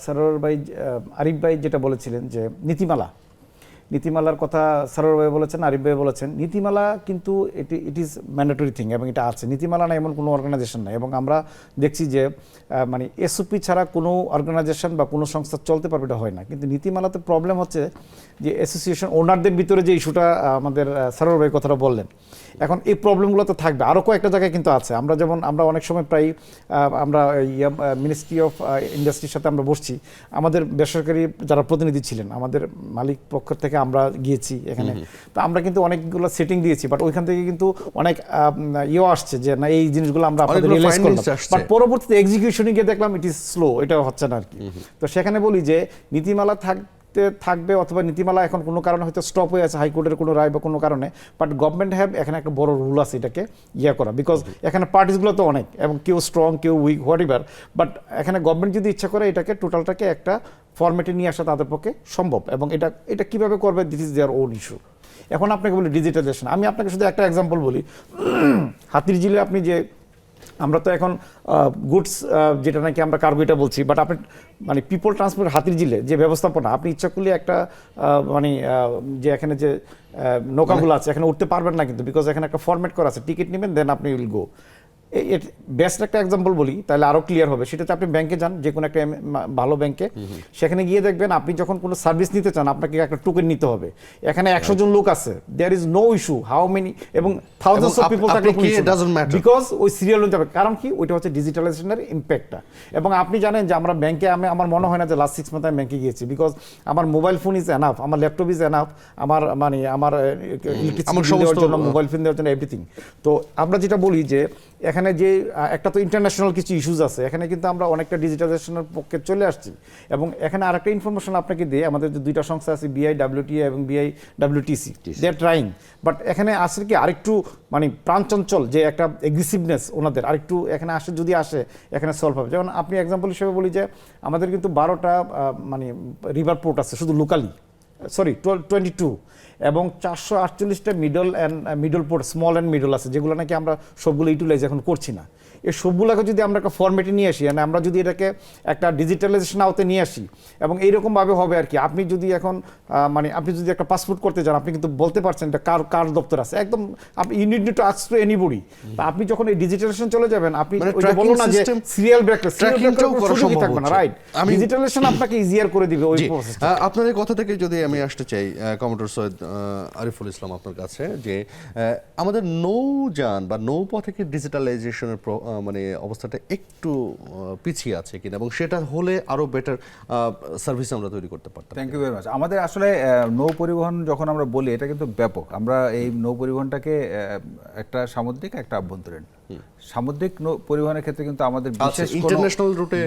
সরোয়ার ভাই আরিফ ভাই যেটা বলেছিলেন যে নীতিমালার কথা সরোয়ার ভাই বলেছেন, আরিফ ভাই বলেছেন, নীতিমালা কিন্তু ইট ইজ ম্যান্ডেটরি থিং এবং এটা আছে। নীতিমালা না এমন কোনো অর্গানাইজেশন নাই, এবং আমরা দেখছি যে মানে এসওপি ছাড়া কোনো অর্গানাইজেশন বা কোনো সংস্থা চলতে পারবে এটা হয় না। কিন্তু নীতিমালাতে প্রবলেম হচ্ছে যে অ্যাসোসিয়েশন ওনারদের ভিতরে যে ইস্যুটা আমাদের সরোয়ার ভাই কথাটা বললেন, এখন এই প্রবলেমগুলো তো থাকবে, আরও কয়েকটা জায়গায় কিন্তু আছে। আমরা অনেক সময় প্রায় আমরা মিনিস্ট্রি অফ ইন্ডাস্ট্রির সাথে আমরা বসছি, আমাদের বেসরকারি যারা প্রতিনিধি ছিলেন আমাদের মালিক পক্ষ থেকে আমরা গিয়েছি এখানে, তো আমরা কিন্তু অনেকগুলো সেটিং দিয়েছি, বাট ওইখান থেকে কিন্তু অনেক আসছে যে না এই জিনিসগুলো আমরা আপনাদের রিয়েলাইজ করলাম, বাট পরবর্তীতে এক্সিকিউশনে গিয়ে দেখলাম ইট ইজ স্লো, এটা হচ্ছে না আর কি। তো সেখানে বলি যে নীতিমালা থাকবে অথবা নীতিমালা এখন কোনো কারণে হয়তো স্টপ হয়ে আছে হাইকোর্টের কোনো রায় বা কোনো কারণে, বাট গভর্নমেন্ট এখানে একটা বড় রুল আছে এটাকে করা, বিকজ এখানে পার্টিসগুলো তো অনেক এবং কেউ স্ট্রং কেউ উইক হোয়াট এভার, বাট এখানে গভর্নমেন্ট যদি ইচ্ছা করে এটাকে টোটালটাকে একটা ফরম্যাটে নিয়ে আসা তাদের পক্ষে সম্ভব, এবং এটা কিভাবে করবে this is their own issue. এখন আপনাকে বলি ডিজিটালাইজেশন, আমি আপনাকে শুধু একটা এক্সাম্পল বলি, হাতিরঝিলে আপনি যে আমরা তো এখন গুডস যেটা নাকি আমরা কার্গোটা বলছি, বাট আপনি মানে পিপল ট্রান্সপোর্ট হাতিরঝিলে যে ব্যবস্থাপনা, আপনি ইচ্ছা করলে একটা মানে যে এখানে যে নৌকাগুলো আছে এখানে উঠতে পারবেন না কিন্তু, বিকজ এখানে একটা ফরম্যাট করা আছে, টিকিট নেবেন দেন আপনি উইল গো। বেস্ট একটা এক্সাম্পল বলি তাহলে আরো ক্লিয়ার হবে, সেটাতে আপনি ব্যাংকে যান, যে কোনো একটা ভালো ব্যাংকে, সেখানে গিয়ে দেখবেন আপনি যখন কোনো সার্ভিস নিতে চান আপনাকে একটা টোকেন নিতে হবে। এখানে 100 জন লোক আছে, there is no issue how many, এবং থাউজেন্ডস অফ পিপল থাকলে বিকজ ওই সিরিয়াল যাবে। কারণ কি, ওইটা হচ্ছে ডিজিটালাইজেশনের ইম্প্যাক্টটা। এবং আপনি জানেন যে আমরা ব্যাংকে, আমার মনে হয় না যে লাস্ট 6 মান্থ আমি ব্যাংকে গিয়েছি, বিকজ আমার মোবাইল ফোন ইজ এনাফ, আমার ল্যাপটপ ইজ এনাফ, আমার ইলেকট্রিসিটি দেওয়ার জন্য, মোবাইল ফোন দেওয়ার জন্য, এভরিথিং। তো আমরা যেটা বলি যে এখানে যে একটা তো ইন্টারন্যাশনাল কিছু ইস্যুস আছে, এখানে কিন্তু আমরা অনেকটা ডিজিটালাইজেশনের পক্ষে চলে আসছি। এবং এখানে আরেকটা ইনফরমেশন আপনাকে দিয়ে, আমাদের যে দুইটা সংস্থা আছে BIWTA এবং BIWTC, they are trying, but এখানে আসলে কি আরেকটু মানে প্রাণচঞ্চল যে একটা এগ্রেসিভনেস ওনাদের আরেকটু এখানে যদি আসে এখানে সলভ হবে। যেমন আপনি এক্সাম্পল হিসেবে বলি যে আমাদের কিন্তু 12টা মানে রিভার পোর্ট আছে শুধু লোকালি, 22, এবং 448টা middle port, small and middle আছে, যেগুলো নাকি আমরা সবগুলো ইউটিলাইজ এখন করছি না। এই সবগুলোকে যদি আমরা একটা ফরম্যাটে নিয়ে আসি, মানে আমরা যদি এটাকে একটা ডিজিটালাইজেশন আওতে নিয়ে আসি, এবং এইরকমভাবে হবে আর কি, আপনি যদি এখন মানে আপনি যদি একটা পাসপোর্ট করতে চান, আপনি কিন্তু বলতে পারছেন এটা কার দপ্তর আছে, একদম আপনি you need to ask to anybody. তা আপনি যখন এই ডিজিটালাইজেশন চলে যাবেন, আপনি ওইটা বলুন না যে সিরিয়াল ব্রেকলেস থাকবে না, রাইট? ডিজিটালাইজেশন আপনাকে ইজিয়ার করে দিবে ওই প্রসেসটা। আপনার এই কথা থেকে যদি আমি আসতে চাই কমোডর সৈয়দ আরিফুল ইসলাম আপনার কাছে, যে আমাদের নৌযান বা নৌপথে কি ডিজিটালাইজেশনের মানে অবস্থাটা একটু পিছিয়ে আছে কিনা, এবং সেটা হলে আরো বেটার সার্ভিস আমরা তৈরি করতে পারতাম। Thank you very much. আমাদের আসলে নৌ পরিবহন যখন আমরা বলি, এটা কিন্তু ব্যাপক। আমরা এই নৌ পরিবহনটাকে একটা সামুদ্রিক, একটা আভ্যন্তরীণ। সামুদ্রিক পরিবহনের ক্ষেত্রে কিন্তু আমাদের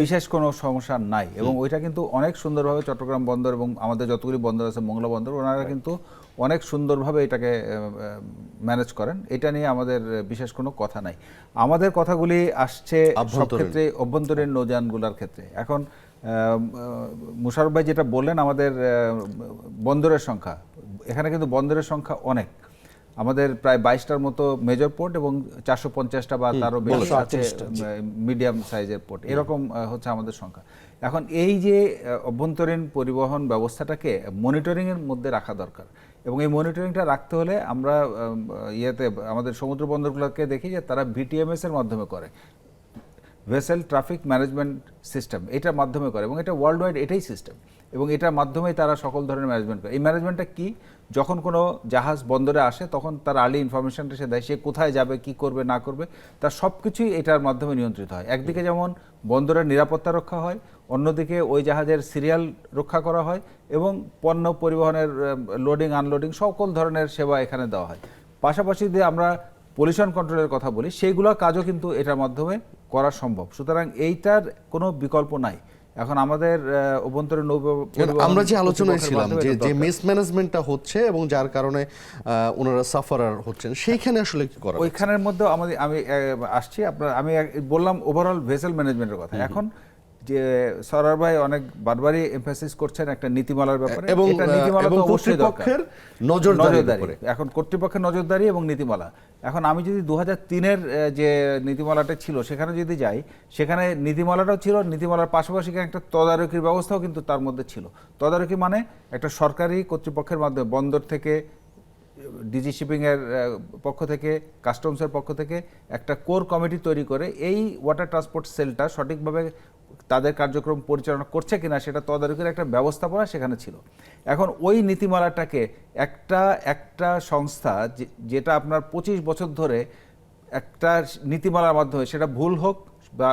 বিশেষ কোনো সমস্যা নাই, এবং ওইটা কিন্তু অনেক সুন্দরভাবে চট্টগ্রাম বন্দর এবং আমাদের যতগুলি বন্দর আছে, মোংলা বন্দর, ওনারা কিন্তু অনেক সুন্দরভাবে এটাকে ম্যানেজ করেন। এটা নিয়ে আমাদের বিশেষ কোনো কথা নাই। আমাদের কথাগুলি আসছে সব ক্ষেত্রে অভ্যন্তরীণ নৌযানগুলোর ক্ষেত্রে। এখন মুশারফ ভাই যেটা বললেন, আমাদের বন্দরের সংখ্যা, এখানে কিন্তু বন্দরের সংখ্যা অনেক, আমাদের প্রায় 22টার মতো মেজর পোর্ট এবং 450টা বা তারও বেশি আছে মিডিয়াম সাইজের পোর্ট, এরকম হচ্ছে আমাদের সংখ্যা। এখন এই যে অভ্যন্তরীণ পরিবহন ব্যবস্থাটাকে মনিটরিংয়ের মধ্যে রাখা দরকার, এবং এই মনিটরিংটা রাখতে হলে আমরা আমাদের সমুদ্র বন্দরগুলোকে দেখি যে তারা VTMS এর মাধ্যমে করে, ভেসেল ট্রাফিক ম্যানেজমেন্ট সিস্টেম, এটার মাধ্যমে করে, এবং এটা ওয়ার্ল্ড ওয়াইড এটাই সিস্টেম, এবং এটার মাধ্যমেই তারা সকল ধরনের ম্যানেজমেন্ট করে। এই ম্যানেজমেন্টটা কি, যখন কোনো জাহাজ বন্দরে আসে তখন তার আর্লি ইনফরমেশনটা সে দেয়, সে কোথায় যাবে, কি করবে না করবে, তার সব কিছুই এটার মাধ্যমে নিয়ন্ত্রিত হয়। একদিকে যেমন বন্দরের নিরাপত্তা রক্ষা হয়, অন্যদিকে ওই জাহাজের সিরিয়াল রক্ষা করা হয়, এবং পণ্য পরিবহনের লোডিং আনলোডিং সকল ধরনের সেবা এখানে দেওয়া হয়। পাশাপাশি যদি আমরা পলিউশন কন্ট্রোলের কথা বলি, সেইগুলো কাজও কিন্তু এটার মাধ্যমে করা সম্ভব। সুতরাং এইটার কোনো বিকল্প নাই। এখন আমাদের অভ্যন্তরীণ আমরা যে আলোচনায় ছিলাম যে মিসম্যানেজমেন্টটা হচ্ছে এবং যার কারণে ওনারা সাফারার হচ্ছেন, সেইখানে আসলে কি করা, ওইখানের মধ্যে আমি আসছি আমি বললাম ওভারঅল ভেসেল ম্যানেজমেন্টের কথা। এখন যে সরার ভাই অনেক বারবারই এমফাসিস করছেন একটা নীতিমালার ব্যাপারে, এবং এটা নীতিমালা তো অবশ্যই দরকার। কর্তৃপক্ষের নজরদারির উপরে। এখন কর্তৃপক্ষের নজরদারি এবং নীতিমালা, এখন আমি যদি 2003-এর যে নীতিমালাটা ছিল সেখানে যদি যাই, সেখানে নীতিমালাটাও ছিল, নীতিমালার পাশাপাশি একটা তদারকির ব্যবস্থাও কিন্তু তার মধ্যে ছিল। তদারকি মানে একটা সরকারি কর্তৃপক্ষের মাধ্যমে বন্দর থেকে, ডিজি শিপিংয়ের পক্ষ থেকে, কাস্টমসের পক্ষ থেকে একটা কোর কমিটি তৈরি করে এই ওয়াটার ট্রান্সপোর্ট সেলটা সঠিকভাবে তাদের কার্যক্রম পরিচালনা করছে কিনা সেটা তদারকির একটা ব্যবস্থাপনা সেখানে ছিল। এখন ওই নীতিমালাটাকে একটা সংস্থা যেটা আপনার 25 বছর ধরে একটা নীতিমালার মাধ্যমে, সেটা ভুল হোক বা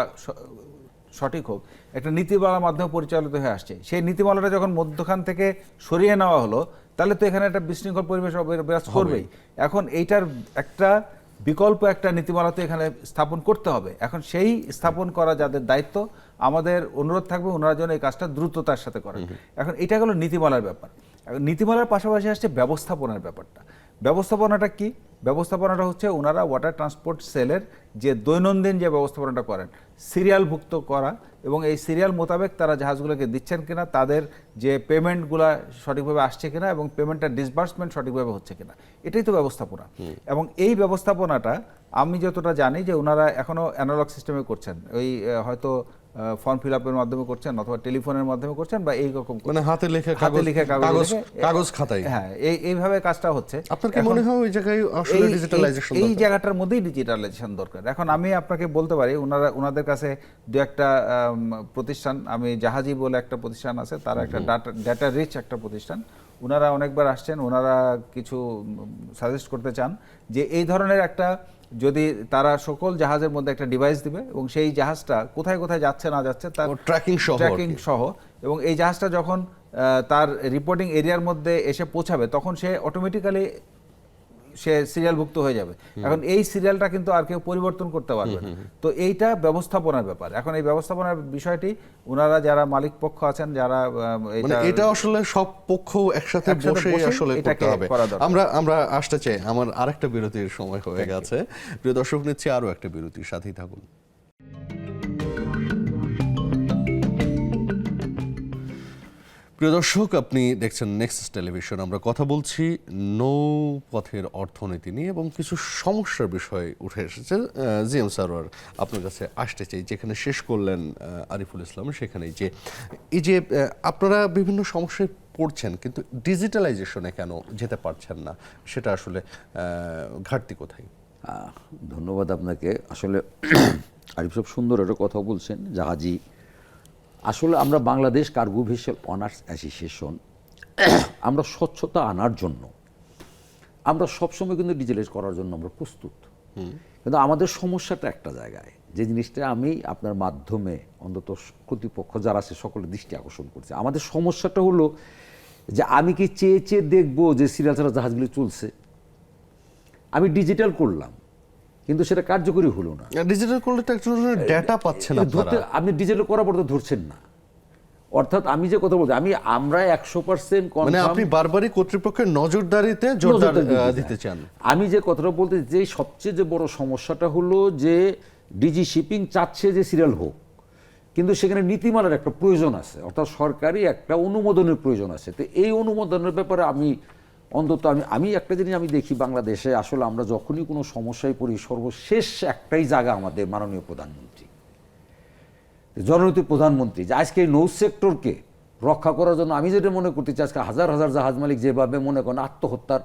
সঠিক হোক, একটা নীতিমালার মাধ্যমে পরিচালিত হয়ে আসছে, সেই নীতিমালাটা যখন মধ্যখান থেকে সরিয়ে নেওয়া হলো, তাহলে তো এখানে একটা বিশৃঙ্খল পরিবেশ বিরাজ করবেই। এখন এইটার একটা বিকল্প একটা নীতিমালা তো এখানে স্থাপন করতে হবে। এখন সেই স্থাপন করা যাদের দায়িত্ব, আমাদের অনুরোধ থাকবে ওনারা যেন এই কাজটা দ্রুততার সাথে করেন। এখন এটা হলো নীতিমালার ব্যাপার। এখন নীতিমালার পাশাপাশি আসছে ব্যবস্থাপনার ব্যাপারটা। ব্যবস্থাপনাটা কি? ব্যবস্থাপনাটা হচ্ছে ওনারা ওয়াটার ট্রান্সপোর্ট সেলের যে দৈনন্দিন যে ব্যবস্থাপনাটা করেন, সিরিয়ালভুক্ত করা, এবং এই সিরিয়াল মোতাবেক তারা জাহাজগুলোকে দিচ্ছেন কিনা, তাদের যে পেমেন্টগুলো সঠিকভাবে আসছে কিনা, এবং পেমেন্টটা ডিসবার্সমেন্ট সঠিকভাবে হচ্ছে কিনা, এটাই তো ব্যবস্থাপনা। এবং এই ব্যবস্থাপনাটা আমি যতটা জানি যে ওনারা এখনও অ্যানালগ সিস্টেমে করছেন, ওই হয়তো ফর্ম ফিল আপের মাধ্যমে করছেন, অথবা টেলিফোনের মাধ্যমে করছেন, বা এইরকম মানে হাতে লেখা কাগজ খাতায়, হ্যাঁ এইভাবে কাজটা হচ্ছে। আপনার কি মনে হয় ওই জায়গায় আসলে ডিজিটালাইজেশন দরকার? এই জায়গাটার মধ্যেই ডিজিটালাইজেশন দরকার। এখন আমি আপনাকে বলতে পারি ওনাদের কাছে দু একটা প্রতিষ্ঠান, আমি জাহাজি বলে একটা প্রতিষ্ঠান আছে, তারা একটা ডাটা রিচ একটা প্রতিষ্ঠান, ওনারা অনেকবার আসছেন, ওনারা কিছু সাজেস্ট করতে চান যে এই ধরনের একটা, যদি তারা সকল জাহাজের মধ্যে একটা ডিভাইস দিবে, এবং সেই জাহাজটা কোথায় কোথায় যাচ্ছে না যাচ্ছে তার ট্র্যাকিং সহ, এবং এই জাহাজটা যখন তার রিপোর্টিং এরিয়ার মধ্যে এসে পৌঁছাবে, তখন সে অটোমেটিক্যালি সে সিরিয়ালভুক্ত হয়ে যাবে। এখন এই সিরিয়ালটা কিন্তু আর কেউ পরিবর্তন করতে পারবে না। তো এইটা ব্যবস্থাপনার ব্যাপার। এখন এই ব্যবস্থাপনার বিষয়টি ওনারা যারা মালিক পক্ষ আছেন, যারা এটা আসলে সব পক্ষ একসাথে বসে আসলে করতে হবে। আমরা আসতে চাই, আমার আরেকটা বিরতির সময় হয়ে গেছে। প্রিয় দর্শক, নিচ্ছি আরো একটা বিরতির সাথেই থাকুন। প্রিয় দর্শক, আপনি দেখছেন নেক্সাস টেলিভিশন। আমরা কথা বলছি নৌপথের অর্থনীতি নিয়ে, এবং কিছু সমস্যার বিষয় উঠে এসেছে। জিএম সারোয়ার, আপনার কাছে আসতে চাই, যেখানে শেষ করলেন আরিফুল ইসলাম, সেখানেই যে এই যে আপনারা বিভিন্ন সমস্যায় পড়ছেন, কিন্তু ডিজিটালাইজেশনে কেন যেতে পারছেন না, সেটা আসলে ঘাটতি কোথায়? ধন্যবাদ আপনাকে। আসলে আরিফ সাহেব সুন্দর একটা কথা বলছেন। জাহাজি, আসলে আমরা Bangladesh cargo vessel honours association, আমরা স্বচ্ছতা আনার জন্য আমরা সবসময় কিন্তু ডিজিটালাইজ করার জন্য আমরা প্রস্তুত। কিন্তু আমাদের সমস্যাটা একটা জায়গায়, যে জিনিসটা আমি আপনার মাধ্যমে অন্তত কর্তৃপক্ষ যারা আছে সকলের দৃষ্টি আকর্ষণ করছে। আমাদের সমস্যাটা হলো যে আমি কি চেয়ে চেয়ে দেখবো যে সিরিয়াল ছাড়া জাহাজগুলি চলছে, আমি ডিজিটাল করলাম কিন্তু সেটা কার্যকরী হলো না। ডিজিটাল করলে তো একটা ডেটা পাচ্ছেন আপনারা, আপনি ডিজিটাল করার পর তো ধরছেন না। অর্থাৎ আমি যে কথা বলছি, আমরা 100% মানে আপনি বারবারই কর্তৃপক্ষের নজরদারিতে জোরদার দিতে চান। আমি যে কথাটা বলতে, যে সবচেয়ে যে বড় সমস্যাটা হলো যে ডিজি শিপিং চাচ্ছে যে সিরিয়াল হোক, কিন্তু সেখানে নীতিমালার একটা প্রয়োজন আছে, অর্থাৎ সরকারি একটা অনুমোদনের প্রয়োজন আছে। তো এই অনুমোদনের ব্যাপারে আমি অন্তত আমি একটা জিনিস আমি দেখি বাংলাদেশে, আসলে আমরা যখনই কোনো সমস্যায় পড়ি, সর্বশেষ একটাই জায়গা আমাদের মাননীয় প্রধানমন্ত্রী, জননেত্রী প্রধানমন্ত্রী, যে আজকে এই নৌ সেক্টরকে রক্ষা করার জন্য আমি যেটা মনে করতে চাই, আজকে হাজার হাজার জাহাজ মালিক যেভাবে মনে করেন আত্মহত্যার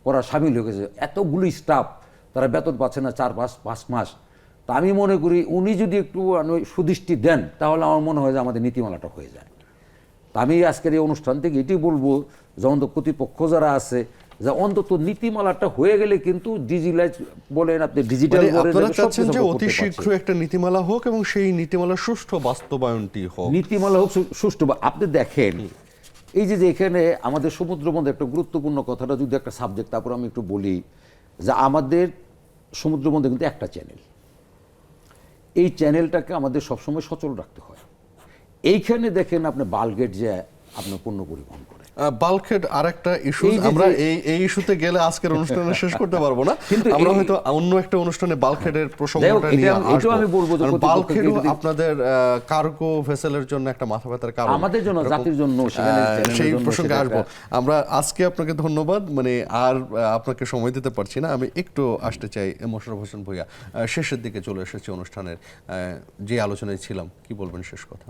করা সামিল হয়ে গেছে, এতগুলি স্টাফ তারা বেতন পাচ্ছে না 4-5 মাস। তা আমি মনে করি উনি যদি একটু সুদৃষ্টি দেন, তাহলে আমার মনে হয় যে আমাদের নীতিমালাটা হয়ে যায়। তা আমি আজকের এই অনুষ্ঠান থেকে এটি বলবো, যেমন কর্তৃপক্ষ যারা আছে, যে অন্তত নীতিমালাটা হয়ে গেলে কিন্তু ডিজিটালাইজ বলেন, আপনি ডিজিটাল আপনারা চাচ্ছেন যে অতি শীঘ্র একটা নীতিমালা হোক, এবং সেই নীতিমালার সুষ্ঠু বাস্তবায়নটি হোক। নীতিমালা হোক সুষ্ঠু। আপনি দেখেন এই যে এখানে আমাদের সমুদ্র বন্দর, একটা গুরুত্বপূর্ণ কথাটা যদি একটা সাবজেক্ট, তারপর আমি একটু বলি যে আমাদের সমুদ্র বন্দর কিন্তু একটা চ্যানেল, এই চ্যানেলটাকে আমাদের সবসময় সচল রাখতে হয়। এইখানে দেখেন আপনি বালগেট যে আপনার পণ্য পরিবহন করে, বাল্কহেড আরেকটা ইস্যু, এই যে- আমরা এই ইস্যুতে গেলে আজকের অনুষ্ঠানে শেষ করতে পারবো না, কিন্তু আমরা এই- হয়তো অন্য একটা অনুষ্ঠানে বাল্কহেডের যাই হোক, প্রসঙ্গটা নিয়ে এটাও আসবো। আমি বলবো যে কারণ কর্তৃপক্ষকে বাল্কহেডও যদি- আপনাদের কার্গো ভেসেলের জন্য একটা মাথা ব্যথার কারণ, আমাদের জন্য, এরকম, জাতির জন্য, সেখানে চ্যানেলের সেই জন্য প্রসঙ্গে সেটা আসবো। একটা- আমরা আজকে আপনাকে ধন্যবাদ, মানে আর আপনাকে সময় দিতে পারছি না, আমি একটু আসতে চাই মোশাররফ হোসেন ভূঁইয়া, শেষের দিকে চলে এসেছে অনুষ্ঠানের, যে আলোচনায় ছিলাম, কি বলবেন শেষ কথা?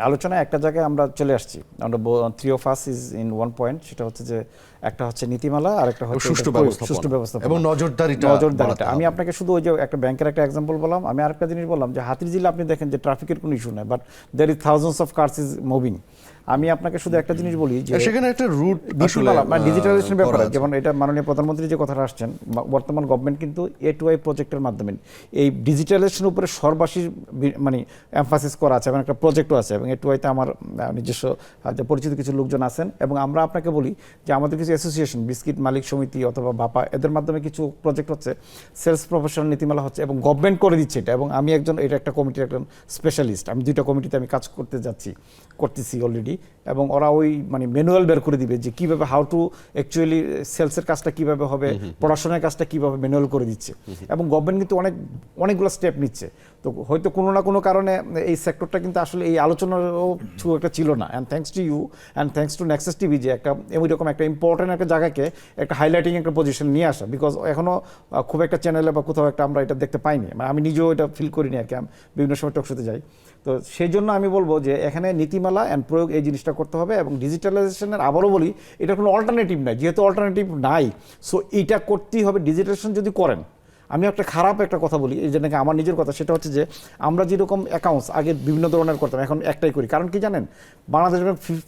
আলোচনায় একটা জায়গায় আমরা চলে আসছি, আমরা three of us is in one point, সেটা হচ্ছে যে একটা হচ্ছে নীতিমালা আর একটা হচ্ছে সুষ্ঠু এটা প্রয়োগ, ব্যবস্থাপনা সুষ্ঠু ব্যবস্থাপনা এবং নজরদারিটা বাড়াতে আমি হবে। আপনাকে শুধু ওই যে একটা ব্যাংকের একটা এক্সাম্পল বললাম, আমি আরেকটা জিনিস বললাম যে হাতিরঝিলে আপনি দেখেন যে ট্রাফিকের কোনো ইস্যু নাই, but there is thousands of cars is moving. আমি আপনাকে শুধু একটা জিনিস বলি যে সেখানে একটা রুট আসলে নীতিমালা মানে ডিজিটালাইজেশন ব্যাপারে, করা আছে। যেমন এটা মাননীয় প্রধানমন্ত্রী যে কথাটা আসছেন, বর্তমান গভর্নমেন্ট কিন্তু A2I প্রজেক্টের মাধ্যমে এই ডিজিটালাইজেশনের উপরে সর্বাশী মানে এমফাসিস করা আছে এবং একটা প্রজেক্টও আছে, এবং A2I-তে আমার নিজস্ব পরিচিত কিছু লোকজন আছেন, এবং আমরা আপনাকে বলি যে আমাদের কিছু অ্যাসোসিয়েশন, বিস্কিট মালিক সমিতি অথবা বাপা, এদের মাধ্যমে কিছু প্রজেক্ট হচ্ছে, সেলস প্রফেশনাল নীতিমালা হচ্ছে, এবং গভর্নমেন্ট করে দিচ্ছে এটা, এবং আমি একজন এটা একটা কমিটির একজন স্পেশালিস্ট, আমি 2টা কমিটিতে আমি কাজ করতেছি অলরেডি, এবং ওরা ওই মানে ম্যানুয়াল বের করে দিবে যে কিভাবে হাউ টু অ্যাকচুয়ালি সেলসের কাজটা কিভাবে হবে, পড়াশোনার কাজটা কিভাবে ম্যানুয়াল করে দিচ্ছে, এবং গভর্নমেন্ট কিন্তু অনেকগুলো স্টেপ নিচ্ছে। তো হয়তো কোনো না কোনো কারণে এই সেক্টরটা কিন্তু আসলে এই আলোচনারও থ্রু একটা ছিল না, and thanks to you and thanks to Nexus TV যে একটা এরকম একটা ইম্পর্টেন্ট একটা জায়গাকে একটা হাইলাইটিং একটা পজিশন নিয়ে আসা, বিকজ এখনও খুব একটা চ্যানেলে বা কোথাও একটা আমরা এটা দেখতে পাইনি, মানে আমি নিজেও এটা ফিল করিনি আর কি, আমি বিভিন্ন সময় টকশোতে যাই। তো সেই জন্য আমি বলবো যে এখানে নীতিমালা অ্যান্ড প্রয়োগ এই জিনিসটা করতে হবে, এবং ডিজিটালাইজেশনের আবারও বলি এটা কোনো অল্টারনেটিভ নাই, যেহেতু অল্টারনেটিভ নাই সো এইটা করতেই হবে। ডিজিটালাইজেশন যদি করেন, আমি একটা খারাপ একটা কথা বলি, এই যে নাকি আমার নিজের কথা, সেটা হচ্ছে যে আমরা যেরকম অ্যাকাউন্টস আগে বিভিন্ন ধরনের করতাম, এখন একটাই করি, কারণ কি জানেন, বাংলাদেশ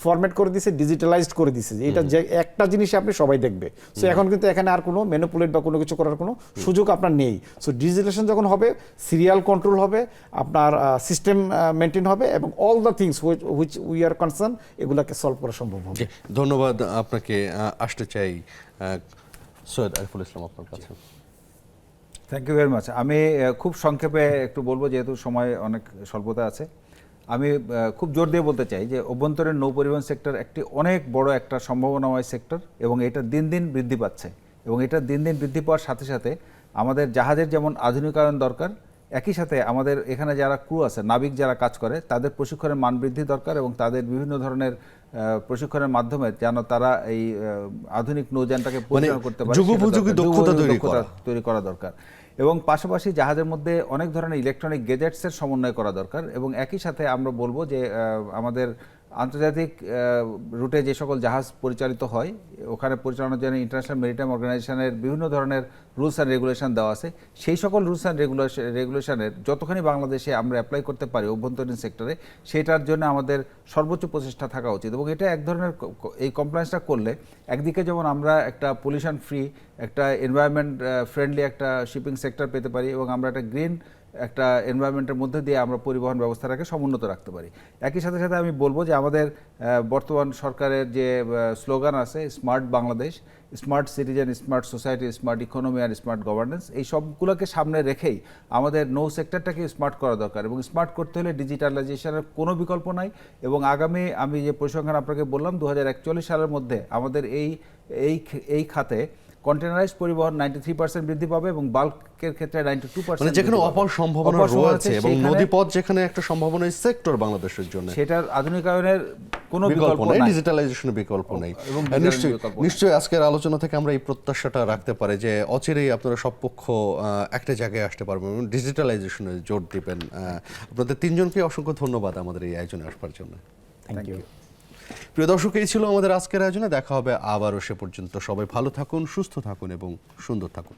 ফরম্যাট করে দিছে, ডিজিটালাইজড করে দিছে, যে এটা যে একটা জিনিস আপনি সবাই দেখবে। সো এখন কিন্তু এখানে আর কোনো ম্যানিপুলেট বা কোনো কিছু করার কোনো সুযোগ আপনার নেই। সো ডিজিটালাইজেশন যখন হবে, সিরিয়াল কন্ট্রোল হবে, আপনার সিস্টেম মেনটেন হবে, এবং all the things which we are concern, এগুলোকে সলভ করা সম্ভব হবে। ধন্যবাদ আপনাকে, আসতে চাই সৈয়দ আরিফুল ইসলাম আপনার কাছে। Thank you very much. আমি খুব সংক্ষেপে একটু বলবো, যেহেতু সময় অনেক স্বল্পতা আছে। আমি খুব জোর দিয়ে বলতে চাই যে অভ্যন্তরীণ নৌ পরিবহন সেক্টর একটি অনেক বড় একটা সম্ভাবনাময় সেক্টর, এবং এটা দিন দিন বৃদ্ধি পাচ্ছে, এবং এটা দিন দিন বৃদ্ধি পাওয়ার সাথে সাথে আমাদের জাহাজের যেমন আধুনিকায়ন দরকার, একই সাথে আমাদের এখানে যারা ক্রু আছে, নাবিক যারা কাজ করে, তাদের প্রশিক্ষণের মান বৃদ্ধি দরকার, এবং তাদের বিভিন্ন ধরনের প্রশিক্ষণের মাধ্যমে যেন তারা এই আধুনিক নৌযানটাকে পরিচালনা করতে পারে, যুগোপযোগী দক্ষতা তৈরি করা দরকার। এবং পাশাপাশি জাহাজের মধ্যে অনেক ধরনের ইলেকট্রনিক গেজেটসের সমন্বয় করা দরকার, এবং একই সাথে আমরা বলবো যে আমাদের আন্তর্জাতিক রুটে যে সকল জাহাজ পরিচালিত হয়, ওখানে পরিচালনার জন্য ইন্টারন্যাশনাল মেরিটাইম অর্গানাইজেশনের বিভিন্ন ধরনের রুলস অ্যান্ড রেগুলেশন দেওয়া আছে। সেই সকল রুলস অ্যান্ড রেগুলেশনের যতখানি বাংলাদেশে আমরা অ্যাপ্লাই করতে পারি অভ্যন্তরীণ সেক্টরে, সেটার জন্য আমাদের সর্বোচ্চ প্রচেষ্টা থাকা উচিত। এবং এটা এক ধরনের, এই কমপ্লায়েন্সটা করলে একদিকে যেমন আমরা একটা পলিউশন ফ্রি, একটা এনভায়রনমেন্ট ফ্রেন্ডলি একটা শিপিং সেক্টর পেতে পারি, এবং আমরা একটা গ্রিন একটা এনভায়রনমেন্টের মধ্যে দিয়ে আমরা পরিবহন ব্যবস্থাটাকে সমুন্নত রাখতে পারি। একই সাথে সাথে আমি বলবো যে আমাদের বর্তমান সরকারের যে স্লোগান আছে, smart Bangladesh, smart citizen, smart society, smart economy আর স্মার্ট গভর্নেন্স, এই সবগুলোকে সামনে রেখেই আমাদের নৌ সেক্টরটাকে স্মার্ট করা দরকার, এবং স্মার্ট করতে হলে ডিজিটালাইজেশনের কোনো বিকল্প নাই। এবং আগামী, আমি যে পরিসংখ্যান আপনাকে বললাম, 2041 সালের মধ্যে আমাদের এই খাতে কন্টেনারাইজ পরিবহন 93% বৃদ্ধি পাবে, এবং বাল্কের ক্ষেত্রে 92%। মানে যেখানে অপার সম্ভাবনা রয়েছে, এবং নদীপথ যেখানে একটা সম্ভাবনা সেক্টর বাংলাদেশের জন্য, সেটার আধুনিকায়নের কোনো বিকল্প নেই, নাই, ডিজিটালাইজেশনের বিকল্প নেই। এবং নিশ্চয়ই আজকের আলোচনা থেকে আমরা এই প্রত্যাশাটা রাখতে পারি যে অচিরেই আপনারা সব পক্ষ একটা জায়গায় আসতে পারবেন এবং ডিজিটালাইজেশনে জোর দিবেন। আপনাদের তিনজনকে অসংখ্য ধন্যবাদ আমাদের এই আয়োজনে আসবার জন্য। Thank you. প্রিয় দর্শক, এই ছিল আমাদের আজকের আয়োজনে। দেখা হবে আবারও, সে পর্যন্ত সবাই ভালো থাকুন, সুস্থ থাকুন এবং সুন্দর থাকুন।